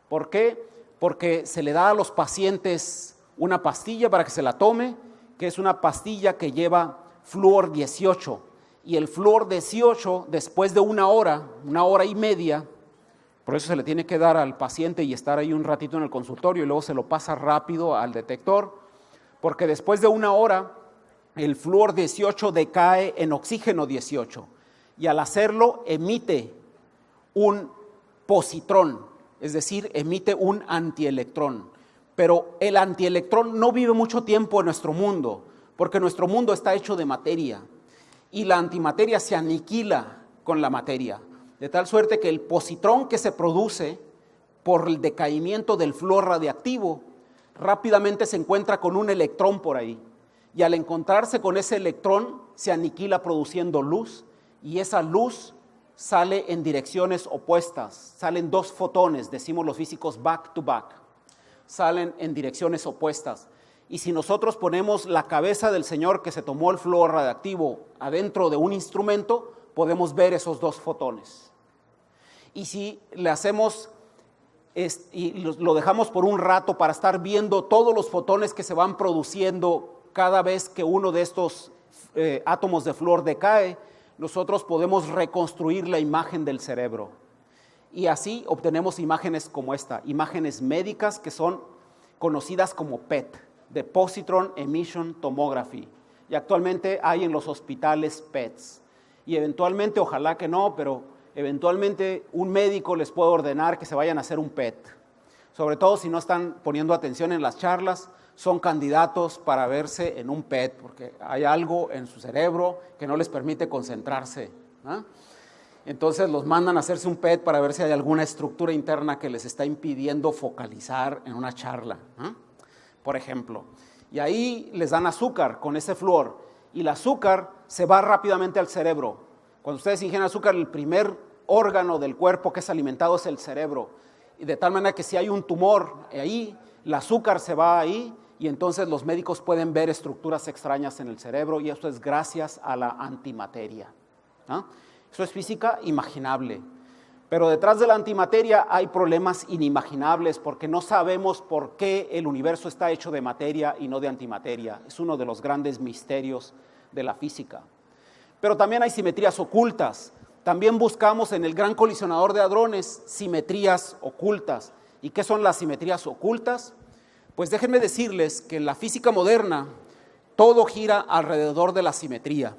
¿Por qué? Porque se le da a los pacientes una pastilla para que se la tome, que es una pastilla que lleva flúor 18. Y el flúor 18, después de una hora y media, por eso se le tiene que dar al paciente y estar ahí un ratito en el consultorio y luego se lo pasa rápido al detector, porque después de una hora el flúor 18 decae en oxígeno 18 y al hacerlo emite un positrón, es decir, emite un antielectrón. Pero el antielectrón no vive mucho tiempo en nuestro mundo, porque nuestro mundo está hecho de materia y la antimateria se aniquila con la materia, de tal suerte que el positrón que se produce por el decaimiento del flúor radiactivo rápidamente se encuentra con un electrón por ahí. Y al encontrarse con ese electrón, se aniquila produciendo luz, y esa luz sale en direcciones opuestas. Salen 2 fotones, decimos los físicos back to back. Salen en direcciones opuestas. Y si nosotros ponemos la cabeza del señor que se tomó el flúor radiactivo adentro de un instrumento, podemos ver esos 2 fotones. Y si le hacemos y lo dejamos por un rato para estar viendo todos los fotones que se van produciendo cada vez que uno de estos átomos de flúor decae, nosotros podemos reconstruir la imagen del cerebro. Y así obtenemos imágenes como esta, imágenes médicas que son conocidas como PET, de Positron Emission Tomography. Y actualmente hay en los hospitales PETs. Y eventualmente, ojalá que no, pero eventualmente un médico les puede ordenar que se vayan a hacer un PET. Sobre todo si no están poniendo atención en las charlas, son candidatos para verse en un PET, porque hay algo en su cerebro que no les permite concentrarse, ¿no? Entonces los mandan a hacerse un PET para ver si hay alguna estructura interna que les está impidiendo focalizar en una charla, ¿no? Por ejemplo. Y ahí les dan azúcar con ese flúor, y el azúcar se va rápidamente al cerebro. Cuando ustedes ingieren azúcar, el primer órgano del cuerpo que es alimentado es el cerebro, y de tal manera que si hay un tumor ahí, el azúcar se va ahí, y entonces los médicos pueden ver estructuras extrañas en el cerebro, y esto es gracias a la antimateria, ¿no? Eso es física imaginable. Pero detrás de la antimateria hay problemas inimaginables, porque no sabemos por qué el universo está hecho de materia y no de antimateria. Es uno de los grandes misterios de la física. Pero también hay simetrías ocultas. También buscamos en el Gran Colisionador de Hadrones simetrías ocultas. ¿Y qué son las simetrías ocultas? Pues déjenme decirles que en la física moderna todo gira alrededor de la simetría.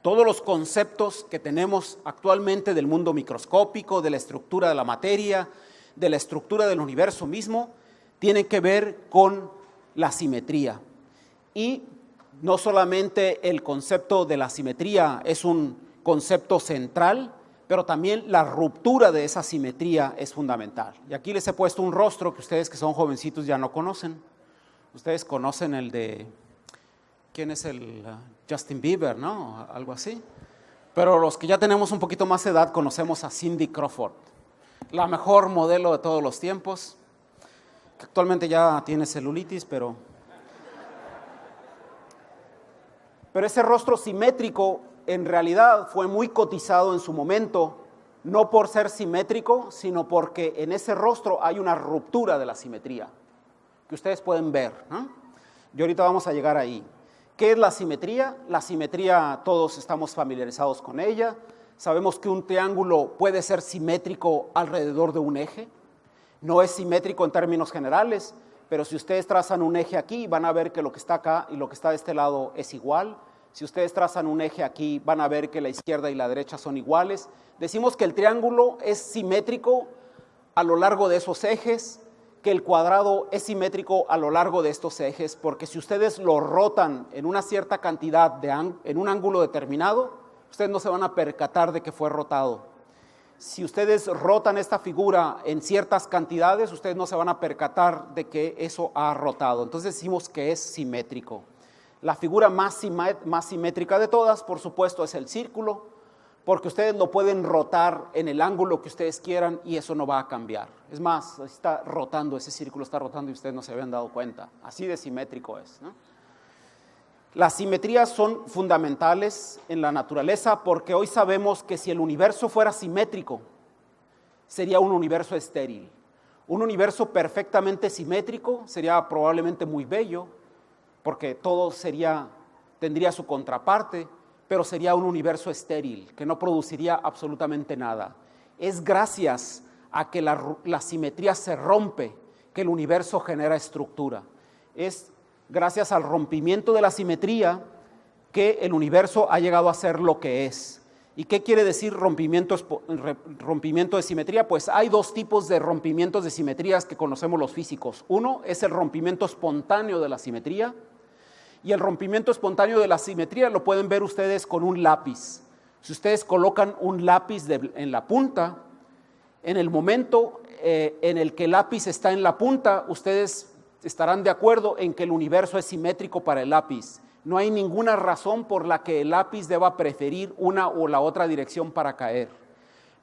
Todos los conceptos que tenemos actualmente del mundo microscópico, de la estructura de la materia, de la estructura del universo mismo, tienen que ver con la simetría. Y no solamente el concepto de la simetría es un concepto central, pero también la ruptura de esa simetría es fundamental. Y aquí les he puesto un rostro que ustedes que son jovencitos ya no conocen. Ustedes conocen el de... ¿Quién es el Justin Bieber, no? Algo así. Pero los que ya tenemos un poquito más de edad conocemos a Cindy Crawford, la mejor modelo de todos los tiempos, que actualmente ya tiene celulitis, pero ese rostro simétrico en realidad fue muy cotizado en su momento, no por ser simétrico, sino porque en ese rostro hay una ruptura de la simetría, que ustedes pueden ver, ¿no? Y ahorita vamos a llegar ahí. ¿Qué es la simetría? La simetría todos estamos familiarizados con ella. Sabemos que un triángulo puede ser simétrico alrededor de un eje. No es simétrico en términos generales, pero si ustedes trazan un eje aquí, van a ver que lo que está acá y lo que está de este lado es igual. Si ustedes trazan un eje aquí, van a ver que la izquierda y la derecha son iguales. Decimos que el triángulo es simétrico a lo largo de esos ejes, que el cuadrado es simétrico a lo largo de estos ejes, porque si ustedes lo rotan en una cierta cantidad, en un ángulo determinado, ustedes no se van a percatar de que fue rotado. Si ustedes rotan esta figura en ciertas cantidades, ustedes no se van a percatar de que eso ha rotado. Entonces decimos que es simétrico. La figura más simétrica de todas, por supuesto, es el círculo, porque ustedes lo pueden rotar en el ángulo que ustedes quieran y eso no va a cambiar. Es más, está rotando, ese círculo está rotando y ustedes no se habían dado cuenta. Así de simétrico es, ¿no? Las simetrías son fundamentales en la naturaleza porque hoy sabemos que si el universo fuera simétrico, sería un universo estéril. Un universo perfectamente simétrico sería probablemente muy bello, porque todo tendría su contraparte, pero sería un universo estéril, que no produciría absolutamente nada. Es gracias a que la simetría se rompe que el universo genera estructura. Es gracias al rompimiento de la simetría que el universo ha llegado a ser lo que es. ¿Y qué quiere decir rompimiento de simetría? Pues hay dos tipos de rompimientos de simetrías que conocemos los físicos. Uno es el rompimiento espontáneo de la simetría, y el rompimiento espontáneo de la simetría lo pueden ver ustedes con un lápiz. Si ustedes colocan un lápiz en la punta, en el momento en el que el lápiz está en la punta, ustedes estarán de acuerdo en que el universo es simétrico para el lápiz. No hay ninguna razón por la que el lápiz deba preferir una o la otra dirección para caer.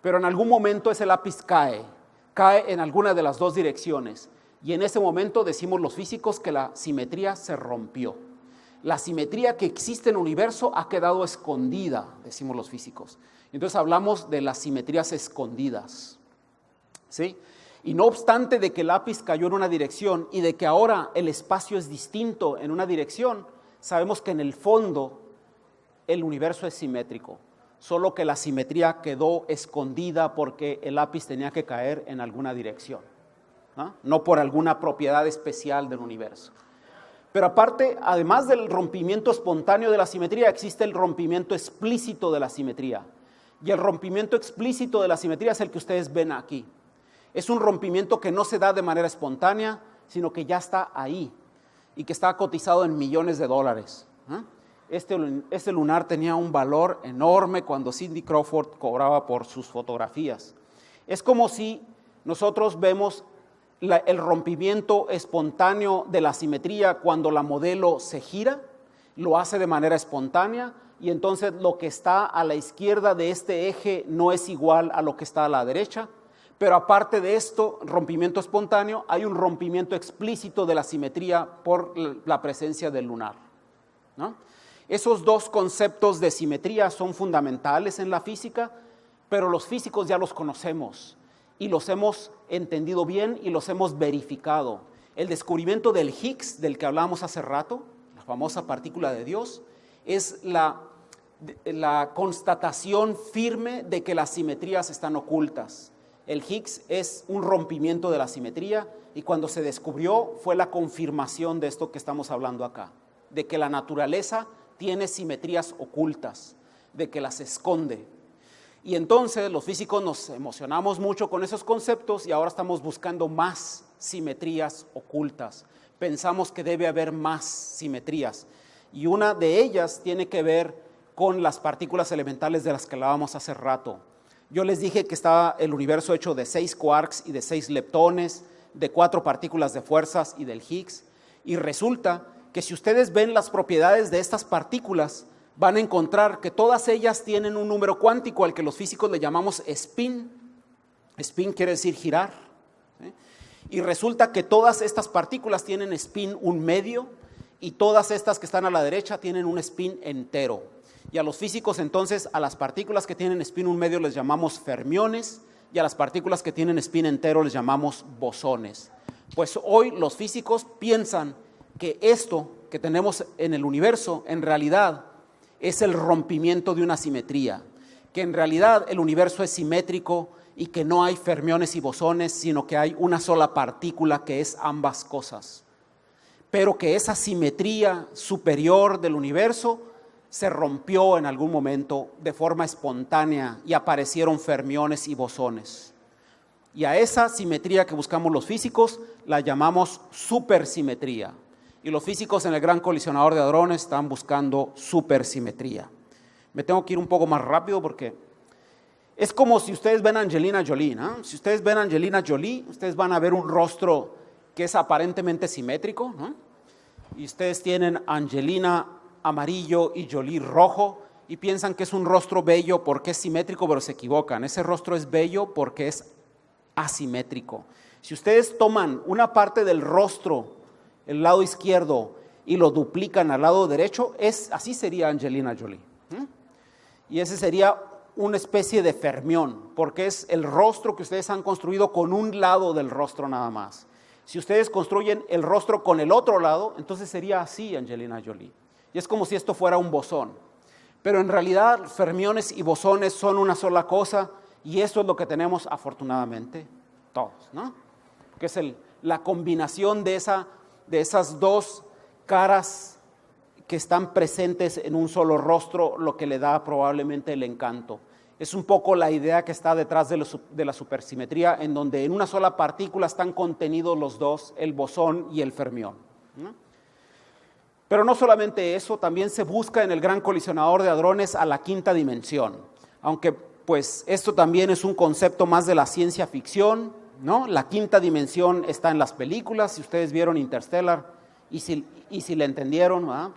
Pero en algún momento ese lápiz cae en alguna de las dos direcciones. Y en ese momento decimos los físicos que la simetría se rompió. La simetría que existe en el universo ha quedado escondida, decimos los físicos. Entonces hablamos de las simetrías escondidas, ¿sí? Y no obstante de que el lápiz cayó en una dirección y de que ahora el espacio es distinto en una dirección, sabemos que en el fondo el universo es simétrico, solo que la simetría quedó escondida porque el lápiz tenía que caer en alguna dirección, no por alguna propiedad especial del universo. Pero aparte, además del rompimiento espontáneo de la simetría, existe el rompimiento explícito de la simetría. Y el rompimiento explícito de la simetría es el que ustedes ven aquí. Es un rompimiento que no se da de manera espontánea, sino que ya está ahí y que está cotizado en millones de dólares. Este lunar tenía un valor enorme cuando Cindy Crawford cobraba por sus fotografías. Es como si nosotros vemos el rompimiento espontáneo de la simetría cuando la modelo se gira, lo hace de manera espontánea y entonces lo que está a la izquierda de este eje no es igual a lo que está a la derecha. Pero aparte de esto, rompimiento espontáneo, hay un rompimiento explícito de la simetría por la presencia del lunar, ¿no? Esos dos conceptos de simetría son fundamentales en la física, pero los físicos ya los conocemos y los hemos entendido bien y los hemos verificado. El descubrimiento del Higgs, del que hablábamos hace rato, la famosa partícula de Dios, es la constatación firme de que las simetrías están ocultas. El Higgs es un rompimiento de la simetría y cuando se descubrió fue la confirmación de esto que estamos hablando acá, de que la naturaleza tiene simetrías ocultas, de que las esconde. Y entonces los físicos nos emocionamos mucho con esos conceptos y ahora estamos buscando más simetrías ocultas. Pensamos que debe haber más simetrías y una de ellas tiene que ver con las partículas elementales de las que hablábamos hace rato. Yo les dije que estaba el universo hecho de 6 quarks y de 6 leptones, de 4 partículas de fuerzas y del Higgs. Y resulta que si ustedes ven las propiedades de estas partículas, van a encontrar que todas ellas tienen un número cuántico al que los físicos le llamamos spin. Spin quiere decir girar, ¿sí? Y resulta que todas estas partículas tienen spin 1/2 y todas estas que están a la derecha tienen un spin entero. Y a los físicos entonces, a las partículas que tienen spin 1/2 les llamamos fermiones y a las partículas que tienen spin entero les llamamos bosones. Pues hoy los físicos piensan que esto que tenemos en el universo en realidad es el rompimiento de una simetría, que en realidad el universo es simétrico y que no hay fermiones y bosones, sino que hay una sola partícula que es ambas cosas. Pero que esa simetría superior del universo se rompió en algún momento de forma espontánea y aparecieron fermiones y bosones. Y a esa simetría que buscamos los físicos la llamamos supersimetría. Y los físicos en el Gran Colisionador de Hadrones están buscando supersimetría. Me tengo que ir un poco más rápido porque es como si ustedes ven a Angelina Jolie, ¿no? Si ustedes ven a Angelina Jolie, ustedes van a ver un rostro que es aparentemente simétrico, ¿no? Y ustedes tienen Angelina amarillo y Jolie rojo y piensan que es un rostro bello porque es simétrico, pero se equivocan. Ese rostro es bello porque es asimétrico. Si ustedes toman una parte del rostro, el lado izquierdo, y lo duplican al lado derecho, así sería Angelina Jolie. Y ese sería una especie de fermión, porque es el rostro que ustedes han construido con un lado del rostro nada más. Si ustedes construyen el rostro con el otro lado, entonces sería así Angelina Jolie. Y es como si esto fuera un bosón. Pero en realidad fermiones y bosones son una sola cosa, y eso es lo que tenemos afortunadamente todos, ¿no? Que es la combinación de esas dos caras que están presentes en un solo rostro, lo que le da probablemente el encanto. Es un poco la idea que está detrás de la supersimetría, en donde en una sola partícula están contenidos los dos, el bosón y el fermión, ¿no? Pero no solamente eso, también se busca en el Gran Colisionador de Hadrones a la quinta dimensión, aunque pues esto también es un concepto más de la ciencia ficción, ¿no? La quinta dimensión está en las películas, si ustedes vieron Interstellar, y si le entendieron, ¿verdad?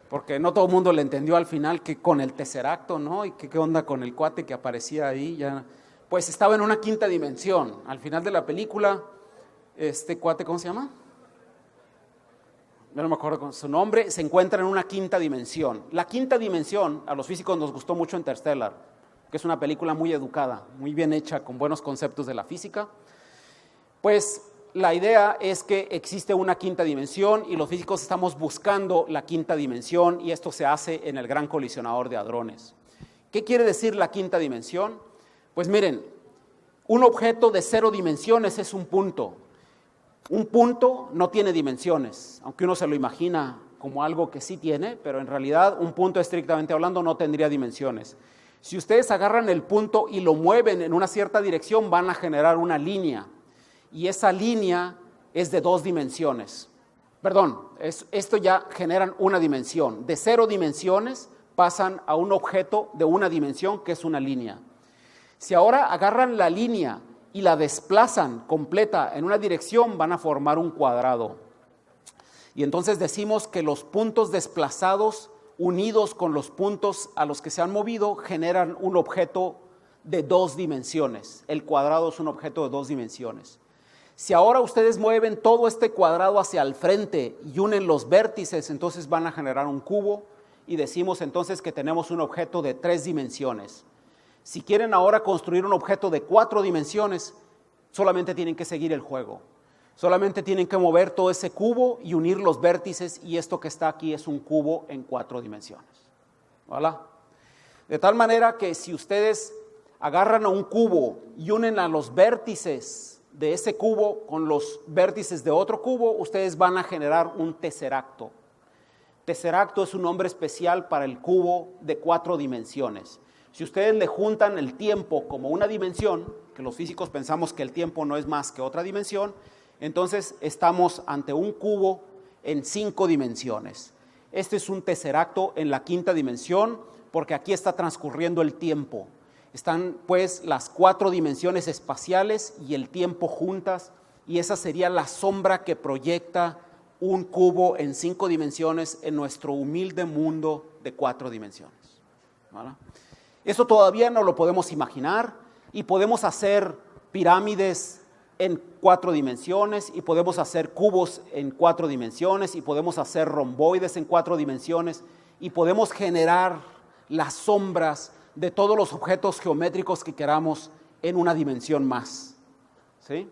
Porque no todo el mundo le entendió al final que con el tesseracto, ¿no? Y qué onda con el cuate que aparecía ahí, ya, pues estaba en una quinta dimensión. Al final de la película, este cuate, ¿cómo se llama? No me acuerdo con su nombre, se encuentra en una quinta dimensión. La quinta dimensión, a los físicos nos gustó mucho Interstellar, que es una película muy educada, muy bien hecha, con buenos conceptos de la física. Pues la idea es que existe una quinta dimensión y los físicos estamos buscando la quinta dimensión y esto se hace en el Gran Colisionador de Hadrones. ¿Qué quiere decir la quinta dimensión? Pues miren, un objeto de 0 dimensiones es un punto. Un punto no tiene dimensiones, aunque uno se lo imagina como algo que sí tiene, pero en realidad un punto estrictamente hablando no tendría dimensiones. Si ustedes agarran el punto y lo mueven en una cierta dirección, van a generar una línea. Y esa línea es de 2 dimensiones. Perdón, esto ya generan una dimensión. De 0 dimensiones pasan a un objeto de una dimensión que es una línea. Si ahora agarran la línea y la desplazan completa en una dirección, van a formar un cuadrado. Y entonces decimos que los puntos desplazados unidos con los puntos a los que se han movido generan un objeto de 2 dimensiones. El cuadrado es un objeto de 2 dimensiones. Si ahora ustedes mueven todo este cuadrado hacia el frente y unen los vértices, entonces van a generar un cubo y decimos entonces que tenemos un objeto de 3 dimensiones. Si quieren ahora construir un objeto de 4 dimensiones, solamente tienen que seguir el juego. Solamente tienen que mover todo ese cubo y unir los vértices y esto que está aquí es un cubo en 4 dimensiones. ¿Voilà? De tal manera que si ustedes agarran a un cubo y unen a los vértices de ese cubo con los vértices de otro cubo, ustedes van a generar un tesseracto. Tesseracto es un nombre especial para el cubo de 4 dimensiones. Si ustedes le juntan el tiempo como una dimensión, que los físicos pensamos que el tiempo no es más que otra dimensión, entonces estamos ante un cubo en 5 dimensiones. Este es un tesseracto en la quinta dimensión, porque aquí está transcurriendo el tiempo. Están pues las 4 dimensiones espaciales y el tiempo juntas, y esa sería la sombra que proyecta un cubo en 5 dimensiones en nuestro humilde mundo de 4 dimensiones. ¿Vale? Eso todavía no lo podemos imaginar y podemos hacer pirámides en 4 dimensiones y podemos hacer cubos en 4 dimensiones y podemos hacer romboides en 4 dimensiones y podemos generar las sombras de todos los objetos geométricos que queramos en una dimensión más. ¿Sí?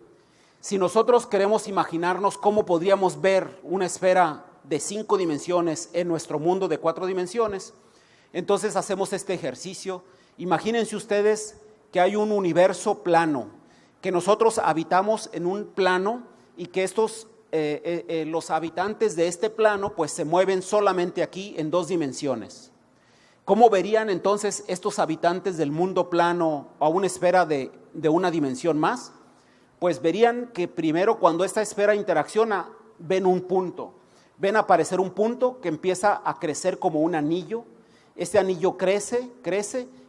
Si nosotros queremos imaginarnos cómo podríamos ver una esfera de 5 dimensiones en nuestro mundo de 4 dimensiones, entonces hacemos este ejercicio. Imagínense ustedes que hay un universo plano, que nosotros habitamos en un plano y que los habitantes de este plano pues se mueven solamente aquí en 2 dimensiones. ¿Cómo verían entonces estos habitantes del mundo plano a una esfera de una dimensión más? Pues verían que primero cuando esta esfera interacciona ven un punto, ven aparecer un punto que empieza a crecer como un anillo. Este anillo crece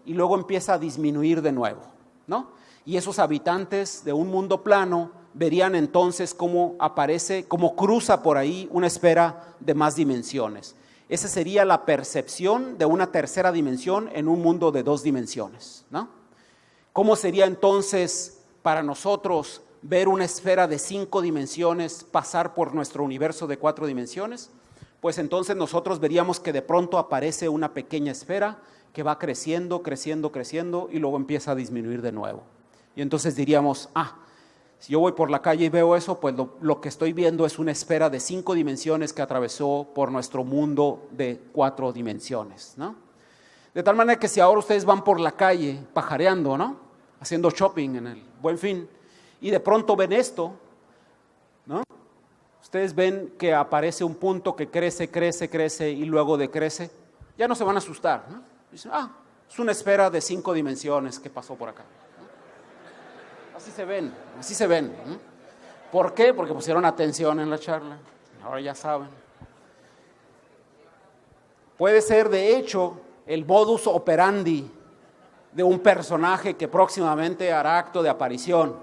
y luego empieza a disminuir de nuevo, ¿no? Y esos habitantes de un mundo plano verían entonces cómo aparece, cómo cruza por ahí una esfera de más dimensiones. Esa sería la percepción de una tercera dimensión en un mundo de 2 dimensiones, ¿no? ¿Cómo sería entonces para nosotros ver una esfera de 5 dimensiones pasar por nuestro universo de 4 dimensiones? Pues entonces nosotros veríamos que de pronto aparece una pequeña esfera que va creciendo y luego empieza a disminuir de nuevo. Y entonces diríamos, si yo voy por la calle y veo eso, pues lo que estoy viendo es una esfera de 5 dimensiones que atravesó por nuestro mundo de 4 dimensiones, ¿no? De tal manera que si ahora ustedes van por la calle pajareando, ¿no?, haciendo shopping en el Buen Fin, y de pronto ven esto, ¿no?, ustedes ven que aparece un punto que crece y luego decrece, ya no se van a asustar, ¿no? Dicen, es una esfera de 5 dimensiones que pasó por acá. Así se ven. ¿Por qué? Porque pusieron atención en la charla. Ahora ya saben. Puede ser, de hecho, el modus operandi de un personaje que próximamente hará acto de aparición.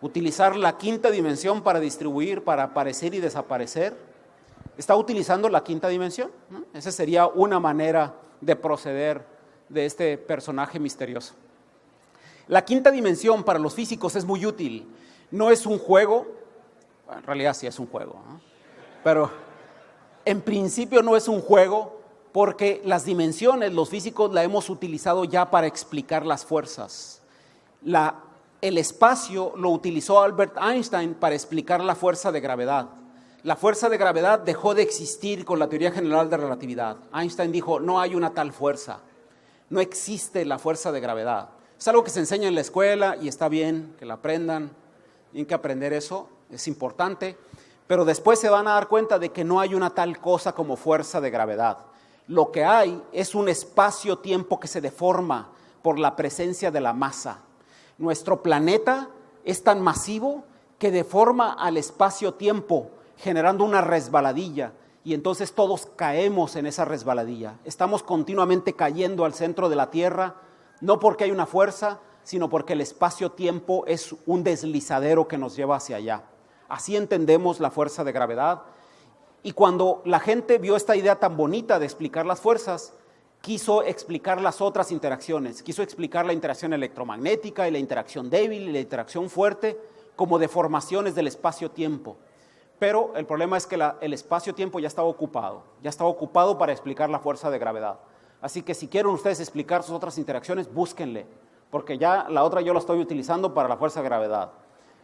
Utilizar la 5ª dimensión para distribuir, para aparecer y desaparecer. Está utilizando la 5ª dimensión, ¿no? Esa sería una manera de proceder de este personaje misterioso. La 5ª dimensión para los físicos es muy útil. No es un juego, en realidad sí es un juego, ¿no?, pero en principio no es un juego porque las dimensiones, los físicos la hemos utilizado ya para explicar las fuerzas. El espacio lo utilizó Albert Einstein para explicar la fuerza de gravedad. La fuerza de gravedad dejó de existir con la teoría general de relatividad. Einstein dijo, no hay una tal fuerza, no existe la fuerza de gravedad. Es algo que se enseña en la escuela y está bien que la aprendan, tienen que aprender eso, es importante, pero después se van a dar cuenta de que no hay una tal cosa como fuerza de gravedad. Lo que hay es un espacio-tiempo que se deforma por la presencia de la masa. Nuestro planeta es tan masivo que deforma al espacio-tiempo, generando una resbaladilla, y entonces todos caemos en esa resbaladilla. Estamos continuamente cayendo al centro de la Tierra, no porque hay una fuerza, sino porque el espacio-tiempo es un deslizadero que nos lleva hacia allá. Así entendemos la fuerza de gravedad. Y cuando la gente vio esta idea tan bonita de explicar las fuerzas, quiso explicar las otras interacciones, quiso explicar la interacción electromagnética y la interacción débil y la interacción fuerte como deformaciones del espacio-tiempo. Pero el problema es que el espacio-tiempo ya estaba ocupado para explicar la fuerza de gravedad. Así que si quieren ustedes explicar sus otras interacciones, búsquenle, porque ya la otra yo la estoy utilizando para la fuerza de gravedad.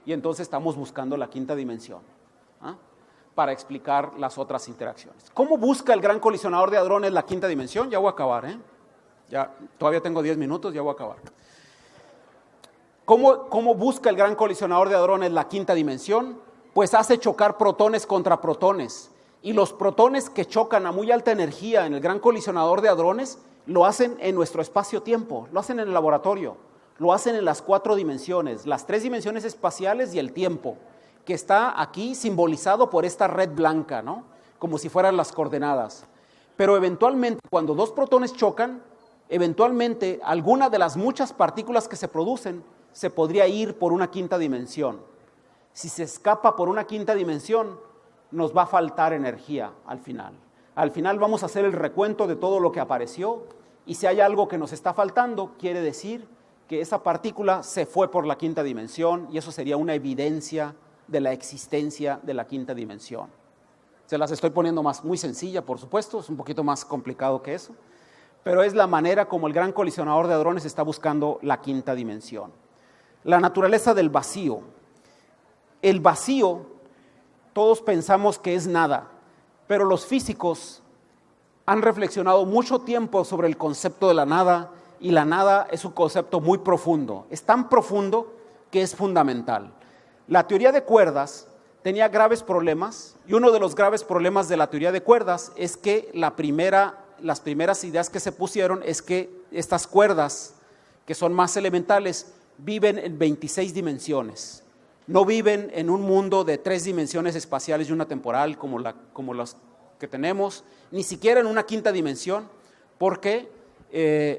Y entonces estamos buscando la 5ª dimensión, para explicar las otras interacciones. ¿Cómo busca el gran colisionador de hadrones la 5ª dimensión? Ya voy a acabar, Ya, todavía tengo 10 minutos, ya voy a acabar. ¿Cómo busca el gran colisionador de hadrones la 5ª dimensión? Pues hace chocar protones contra protones. Y los protones que chocan a muy alta energía en el gran colisionador de hadrones lo hacen en nuestro espacio-tiempo, lo hacen en el laboratorio, lo hacen en las 4 dimensiones, las 3 dimensiones espaciales y el tiempo, que está aquí simbolizado por esta red blanca, ¿no?, como si fueran las coordenadas. Pero eventualmente, cuando 2 protones chocan, eventualmente alguna de las muchas partículas que se producen se podría ir por una 5ª dimensión. Si se escapa por una 5ª dimensión, nos va a faltar energía al final. Al final vamos a hacer el recuento de todo lo que apareció, y si hay algo que nos está faltando, quiere decir que esa partícula se fue por la 5ª dimensión, y eso sería una evidencia de la existencia de la 5ª dimensión. Se las estoy poniendo muy sencilla, por supuesto, es un poquito más complicado que eso, pero es la manera como el gran colisionador de hadrones está buscando la 5ª dimensión. La naturaleza del vacío. el vacío, todos pensamos que es nada, pero los físicos han reflexionado mucho tiempo sobre el concepto de la nada, y la nada es un concepto muy profundo. Es tan profundo que es fundamental. La teoría de cuerdas tenía graves problemas, y uno de los graves problemas de la teoría de cuerdas es que las primeras ideas que se pusieron es que estas cuerdas, que son más elementales, viven en 26 dimensiones. No viven en un mundo de 3 dimensiones espaciales y una temporal como las que tenemos, ni siquiera en una quinta dimensión, porque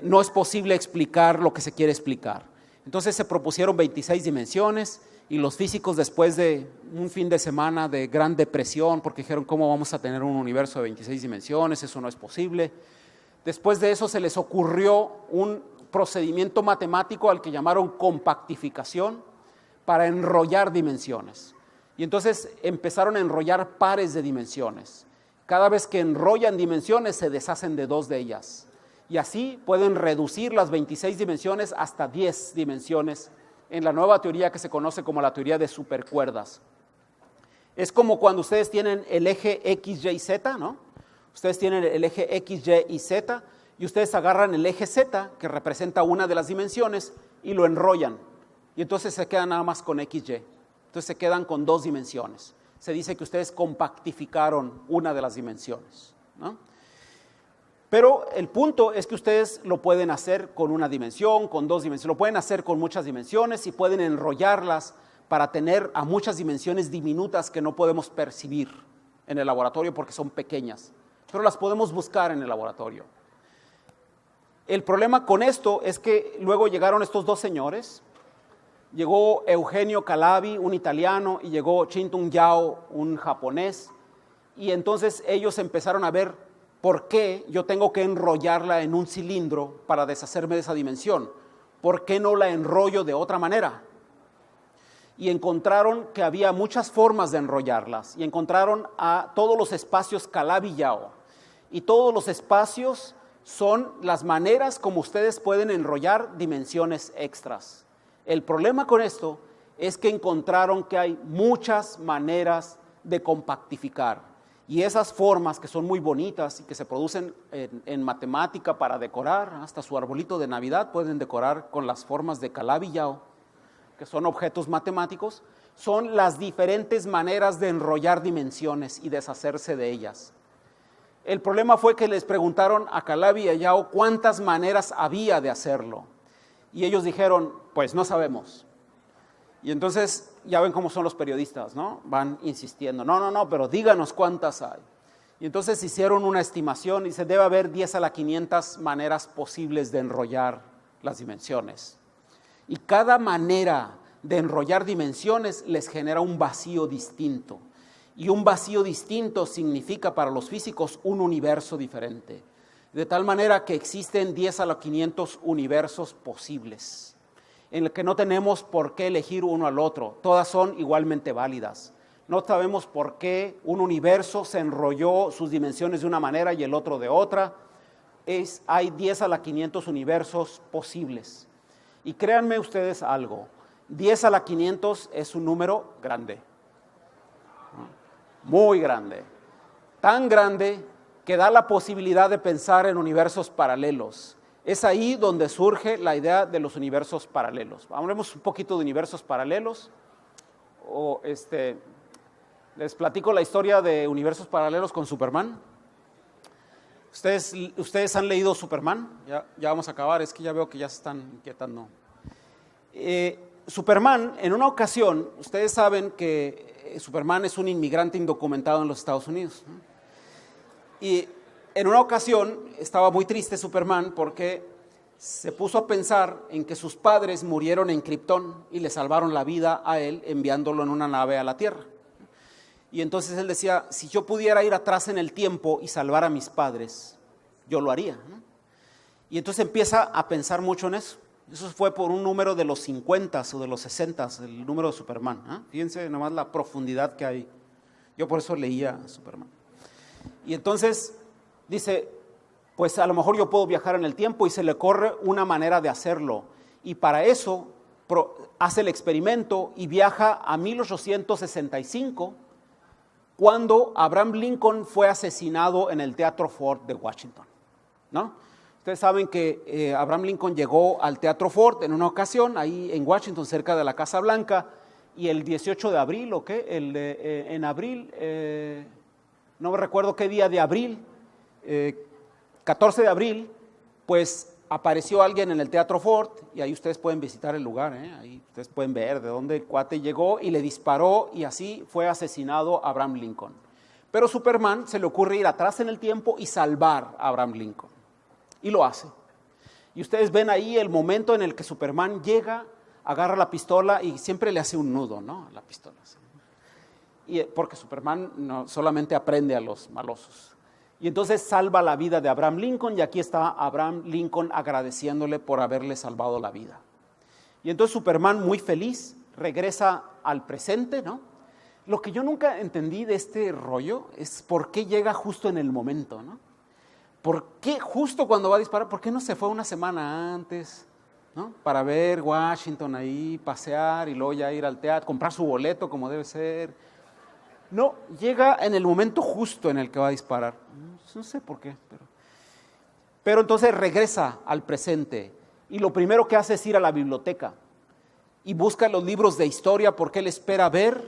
no es posible explicar lo que se quiere explicar. Entonces se propusieron 26 dimensiones, y los físicos, después de un fin de semana de gran depresión, porque dijeron, ¿cómo vamos a tener un universo de 26 dimensiones? Eso no es posible. Después de eso se les ocurrió un procedimiento matemático al que llamaron compactificación, para enrollar dimensiones. Y entonces empezaron a enrollar pares de dimensiones. Cada vez que enrollan dimensiones, se deshacen de 2 de ellas. Y así pueden reducir las 26 dimensiones hasta 10 dimensiones en la nueva teoría que se conoce como la teoría de supercuerdas. Es como cuando ustedes tienen el eje X, Y, Z, ¿no? Ustedes tienen el eje X, Y y Z, y ustedes agarran el eje Z, que representa una de las dimensiones, y lo enrollan. Y entonces se quedan nada más con X, Y. Entonces se quedan con 2 dimensiones. Se dice que ustedes compactificaron una de las dimensiones, ¿no? Pero el punto es que ustedes lo pueden hacer con una dimensión, con 2 dimensiones, lo pueden hacer con muchas dimensiones y pueden enrollarlas para tener a muchas dimensiones diminutas que no podemos percibir en el laboratorio porque son pequeñas, pero las podemos buscar en el laboratorio. El problema con esto es que luego llegaron estos 2 señores, llegó Eugenio Calabi, un italiano, y llegó Ching-Tung Yao, un japonés, y entonces ellos empezaron a ver ¿por qué yo tengo que enrollarla en un cilindro para deshacerme de esa dimensión? ¿Por qué no la enrollo de otra manera? Y encontraron que había muchas formas de enrollarlas, y encontraron a todos los espacios Calabi-Yau. Y todos los espacios son las maneras como ustedes pueden enrollar dimensiones extras. El problema con esto es que encontraron que hay muchas maneras de compactificar. Y esas formas que son muy bonitas y que se producen en matemática para decorar, hasta su arbolito de Navidad pueden decorar con las formas de Calabi-Yau, que son objetos matemáticos, son las diferentes maneras de enrollar dimensiones y deshacerse de ellas. El problema fue que les preguntaron a Calabi y a Yau cuántas maneras había de hacerlo. Y ellos dijeron, pues no sabemos. Y entonces, ya ven cómo son los periodistas, ¿no? Van insistiendo, no, pero díganos cuántas hay. Y entonces hicieron una estimación y se debe haber 10 a la 500 maneras posibles de enrollar las dimensiones. Y cada manera de enrollar dimensiones les genera un vacío distinto. Y un vacío distinto significa para los físicos un universo diferente. De tal manera que existen 10 a la 500 universos posibles, en el que no tenemos por qué elegir uno al otro, todas son igualmente válidas. No sabemos por qué un universo se enrolló sus dimensiones de una manera y el otro de otra. Hay 10 a la 500 universos posibles. Y créanme ustedes algo, 10 a la 500 es un número grande, muy grande, tan grande que da la posibilidad de pensar en universos paralelos. Es ahí donde surge la idea de los universos paralelos. Hablemos un poquito de universos paralelos. Les platico la historia de universos paralelos con Superman. ¿Ustedes han leído Superman? Ya vamos a acabar, es que ya veo que ya se están inquietando. Superman, en una ocasión, ustedes saben que Superman es un inmigrante indocumentado en los Estados Unidos, ¿no? Y en una ocasión estaba muy triste Superman porque se puso a pensar en que sus padres murieron en Krypton y le salvaron la vida a él enviándolo en una nave a la Tierra. Y entonces él decía, si yo pudiera ir atrás en el tiempo y salvar a mis padres, yo lo haría, ¿no? Y entonces empieza a pensar mucho en eso. Eso fue por un número de los 50 o de los 60, el número de Superman, ¿eh? Fíjense nomás la profundidad que hay. Yo por eso leía Superman. Y entonces dice, pues a lo mejor yo puedo viajar en el tiempo, y se le ocurre una manera de hacerlo. Y para eso hace el experimento y viaja a 1865, cuando Abraham Lincoln fue asesinado en el Teatro Ford de Washington, ¿no? Ustedes saben que Abraham Lincoln llegó al Teatro Ford en una ocasión, ahí en Washington, cerca de la Casa Blanca, y el 18 de abril, ¿o qué? En abril, no me recuerdo qué día de abril, 14 de abril, pues apareció alguien en el Teatro Ford, y ahí ustedes pueden visitar el lugar, ahí ustedes pueden ver de dónde el cuate llegó y le disparó, y así fue asesinado Abraham Lincoln. Pero Superman se le ocurre ir atrás en el tiempo y salvar a Abraham Lincoln, y lo hace. Y ustedes ven ahí el momento en el que Superman llega, agarra la pistola y siempre le hace un nudo, ¿no? A la pistola. ¿Sí? Y porque Superman no solamente aprende a los malosos. Y entonces salva la vida de Abraham Lincoln, y aquí está Abraham Lincoln agradeciéndole por haberle salvado la vida. Y entonces Superman, muy feliz, regresa al presente, ¿no? Lo que yo nunca entendí de este rollo es por qué llega justo en el momento, ¿no? ¿Por qué justo cuando va a disparar? ¿Por qué no se fue una semana antes, ¿no? Para ver Washington ahí, pasear y luego ya ir al teatro, comprar su boleto como debe ser. No, llega en el momento justo en el que va a disparar. No sé por qué, pero entonces regresa al presente y lo primero que hace es ir a la biblioteca y busca los libros de historia, porque él espera ver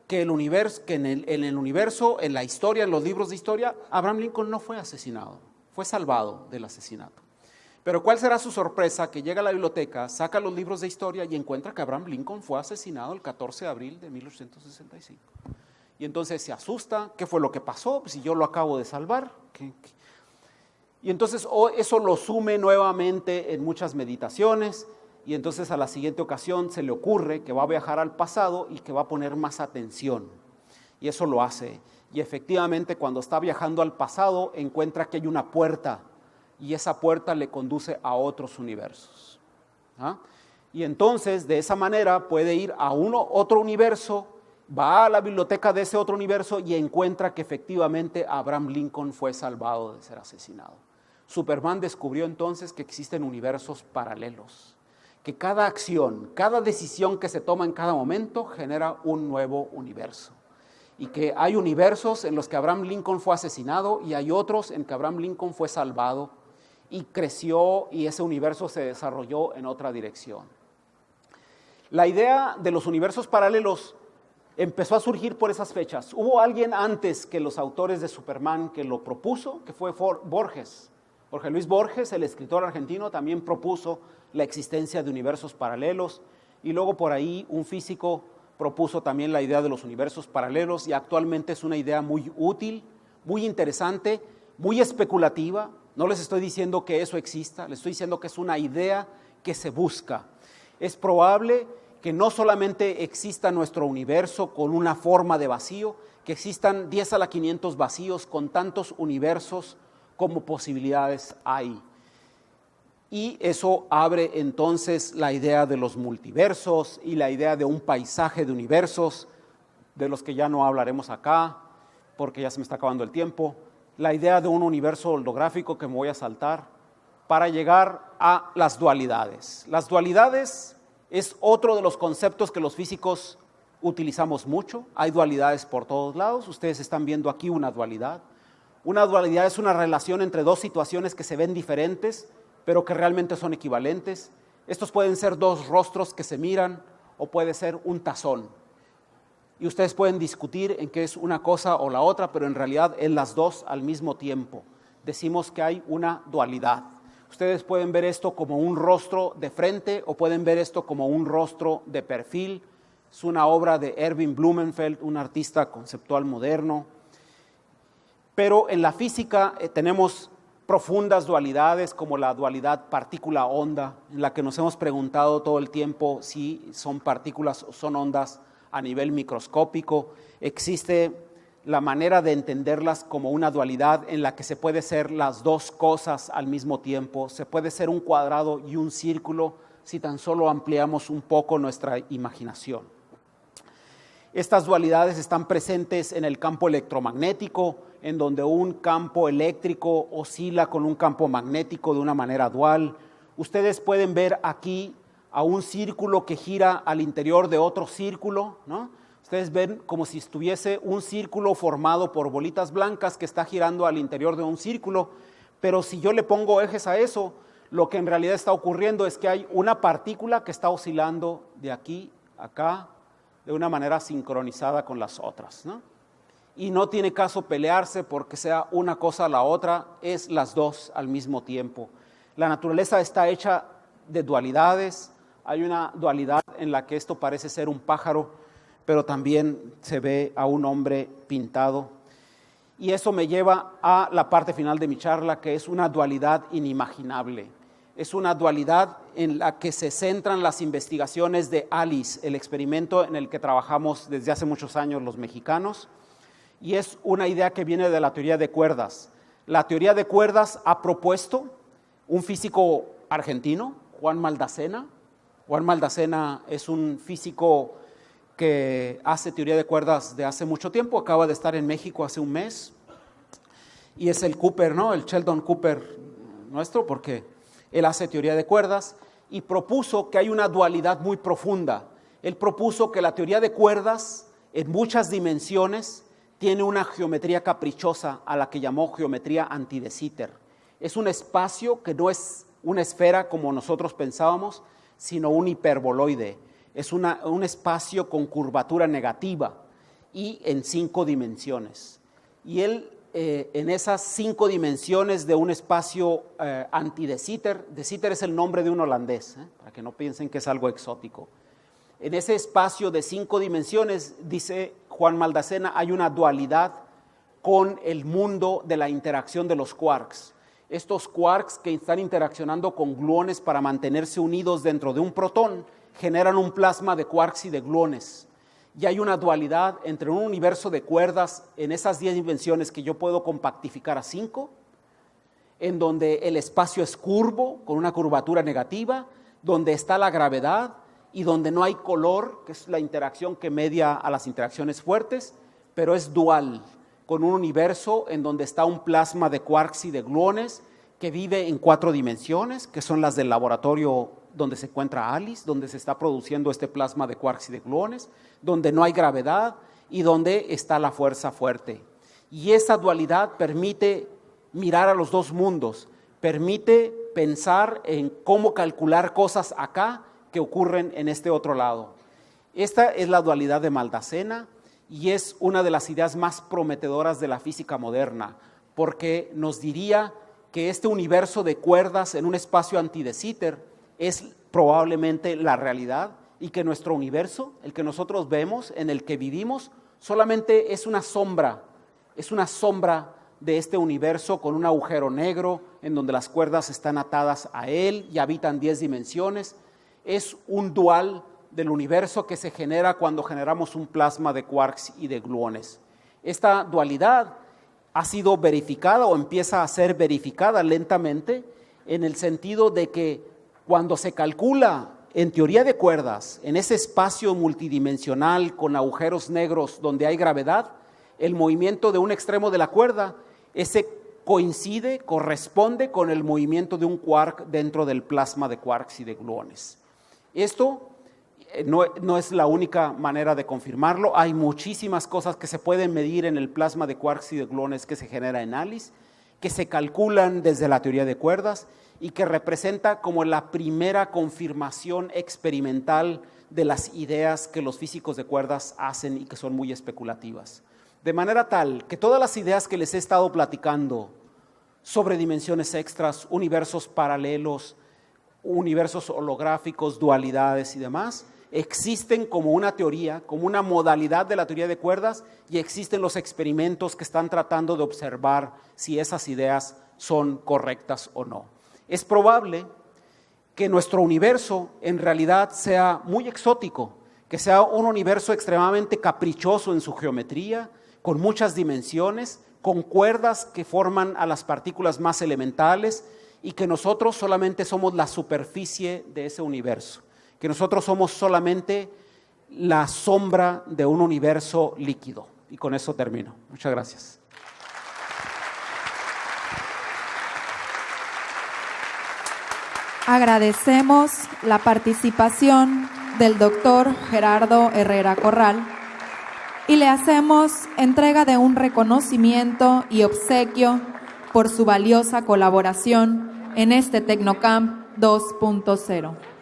que el universo, que en el universo, en la historia, en los libros de historia, Abraham Lincoln no fue asesinado, fue salvado del asesinato. Pero ¿cuál será su sorpresa? Que llega a la biblioteca, saca los libros de historia y encuentra que Abraham Lincoln fue asesinado el 14 de abril de 1865. Y entonces se asusta. ¿Qué fue lo que pasó? Pues si yo lo acabo de salvar. Y entonces eso lo sume nuevamente en muchas meditaciones, y entonces a la siguiente ocasión se le ocurre que va a viajar al pasado y que va a poner más atención. Y eso lo hace. Y efectivamente, cuando está viajando al pasado, encuentra que hay una puerta, y esa puerta le conduce a otros universos. ¿Ah? Y entonces, de esa manera, puede ir a otro universo, va a la biblioteca de ese otro universo y encuentra que efectivamente Abraham Lincoln fue salvado de ser asesinado. Superman descubrió entonces que existen universos paralelos, que cada acción, cada decisión que se toma en cada momento genera un nuevo universo, y que hay universos en los que Abraham Lincoln fue asesinado y hay otros en que Abraham Lincoln fue salvado y creció, y ese universo se desarrolló en otra dirección. La idea de los universos paralelos empezó a surgir por esas fechas. Hubo alguien antes que los autores de Superman que lo propuso, que fue Borges. Jorge Luis Borges, el escritor argentino, también propuso la existencia de universos paralelos, y luego por ahí un físico propuso también la idea de los universos paralelos, y actualmente es una idea muy útil, muy interesante, muy especulativa. No les estoy diciendo que eso exista, les estoy diciendo que es una idea que se busca. Es probable que no solamente exista nuestro universo con una forma de vacío, que existan 10 a la 500 vacíos con tantos universos como posibilidades hay. Y eso abre entonces la idea de los multiversos y la idea de un paisaje de universos, de los que ya no hablaremos acá, porque ya se me está acabando el tiempo. La idea de un universo holográfico que me voy a saltar, para llegar a las dualidades. Las dualidades es otro de los conceptos que los físicos utilizamos mucho. Hay dualidades por todos lados. Ustedes están viendo aquí una dualidad. Una dualidad es una relación entre dos situaciones que se ven diferentes, pero que realmente son equivalentes. Estos pueden ser dos rostros que se miran, o puede ser un tazón. Y ustedes pueden discutir en qué es una cosa o la otra, pero en realidad es las dos al mismo tiempo. Decimos que hay una dualidad. Ustedes pueden ver esto como un rostro de frente, o pueden ver esto como un rostro de perfil. Es una obra de Erwin Blumenfeld, un artista conceptual moderno. Pero en la física tenemos profundas dualidades, como la dualidad partícula-onda, en la que nos hemos preguntado todo el tiempo si son partículas o son ondas a nivel microscópico. Existe la manera de entenderlas como una dualidad en la que se puede ser las dos cosas al mismo tiempo. Se puede ser un cuadrado y un círculo si tan solo ampliamos un poco nuestra imaginación. Estas dualidades están presentes en el campo electromagnético, en donde un campo eléctrico oscila con un campo magnético de una manera dual. Ustedes pueden ver aquí a un círculo que gira al interior de otro círculo, ¿no? Ustedes ven como si estuviese un círculo formado por bolitas blancas que está girando al interior de un círculo, pero si yo le pongo ejes a eso, lo que en realidad está ocurriendo es que hay una partícula que está oscilando de aquí a acá de una manera sincronizada con las otras, ¿no? Y no tiene caso pelearse porque sea una cosa o la otra, es las dos al mismo tiempo. La naturaleza está hecha de dualidades, hay una dualidad en la que esto parece ser un pájaro, pero también se ve a un hombre pintado. Y eso me lleva a la parte final de mi charla, que es una dualidad inimaginable. Es una dualidad en la que se centran las investigaciones de ALICE, el experimento en el que trabajamos desde hace muchos años los mexicanos, y es una idea que viene de la teoría de cuerdas. La teoría de cuerdas ha propuesto un físico argentino, Juan Maldacena. Juan Maldacena es un físico que hace teoría de cuerdas de hace mucho tiempo, acaba de estar en México hace un mes, y es el Cooper, ¿no? El Sheldon Cooper nuestro, porque él hace teoría de cuerdas, y propuso que hay una dualidad muy profunda. Él propuso que la teoría de cuerdas, en muchas dimensiones, tiene una geometría caprichosa a la que llamó geometría anti de Sitter. Es un espacio que no es una esfera como nosotros pensábamos, sino un hiperboloide. Es un espacio con curvatura negativa y en 5 dimensiones. Y él, en esas 5 dimensiones de un espacio anti de Sitter es el nombre de un holandés, para que no piensen que es algo exótico. En ese espacio de 5 dimensiones, dice Juan Maldacena, hay una dualidad con el mundo de la interacción de los quarks. Estos quarks que están interaccionando con gluones para mantenerse unidos dentro de un protón, generan un plasma de quarks y de gluones. Y hay una dualidad entre un universo de cuerdas en esas 10 dimensiones que yo puedo compactificar a 5, en donde el espacio es curvo, con una curvatura negativa, donde está la gravedad y donde no hay color, que es la interacción que media a las interacciones fuertes, pero es dual, con un universo en donde está un plasma de quarks y de gluones que vive en 4 dimensiones, que son las del laboratorio donde se encuentra ALICE, donde se está produciendo este plasma de quarks y de gluones, donde no hay gravedad y donde está la fuerza fuerte. Y esa dualidad permite mirar a los dos mundos, permite pensar en cómo calcular cosas acá que ocurren en este otro lado. Esta es la dualidad de Maldacena y es una de las ideas más prometedoras de la física moderna, porque nos diría que este universo de cuerdas en un espacio anti de Sitter es probablemente la realidad y que nuestro universo, el que nosotros vemos, en el que vivimos, solamente es una sombra de este universo con un agujero negro en donde las cuerdas están atadas a él y habitan 10 dimensiones. Es un dual del universo que se genera cuando generamos un plasma de quarks y de gluones. Esta dualidad ha sido verificada o empieza a ser verificada lentamente en el sentido de que cuando se calcula en teoría de cuerdas, en ese espacio multidimensional con agujeros negros donde hay gravedad, el movimiento de un extremo de la cuerda, ese corresponde con el movimiento de un quark dentro del plasma de quarks y de gluones. Esto no es la única manera de confirmarlo, hay muchísimas cosas que se pueden medir en el plasma de quarks y de gluones que se genera en ALICE, que se calculan desde la teoría de cuerdas y que representa como la primera confirmación experimental de las ideas que los físicos de cuerdas hacen y que son muy especulativas. De manera tal que todas las ideas que les he estado platicando sobre dimensiones extras, universos paralelos, universos holográficos, dualidades y demás, existen como una teoría, como una modalidad de la teoría de cuerdas, y existen los experimentos que están tratando de observar si esas ideas son correctas o no. Es probable que nuestro universo en realidad sea muy exótico, que sea un universo extremadamente caprichoso en su geometría, con muchas dimensiones, con cuerdas que forman a las partículas más elementales y que nosotros solamente somos la superficie de ese universo, que nosotros somos solamente la sombra de un universo líquido. Y con eso termino. Muchas gracias. Agradecemos la participación del doctor Gerardo Herrera Corral y le hacemos entrega de un reconocimiento y obsequio por su valiosa colaboración en este Tecnocamp 2.0.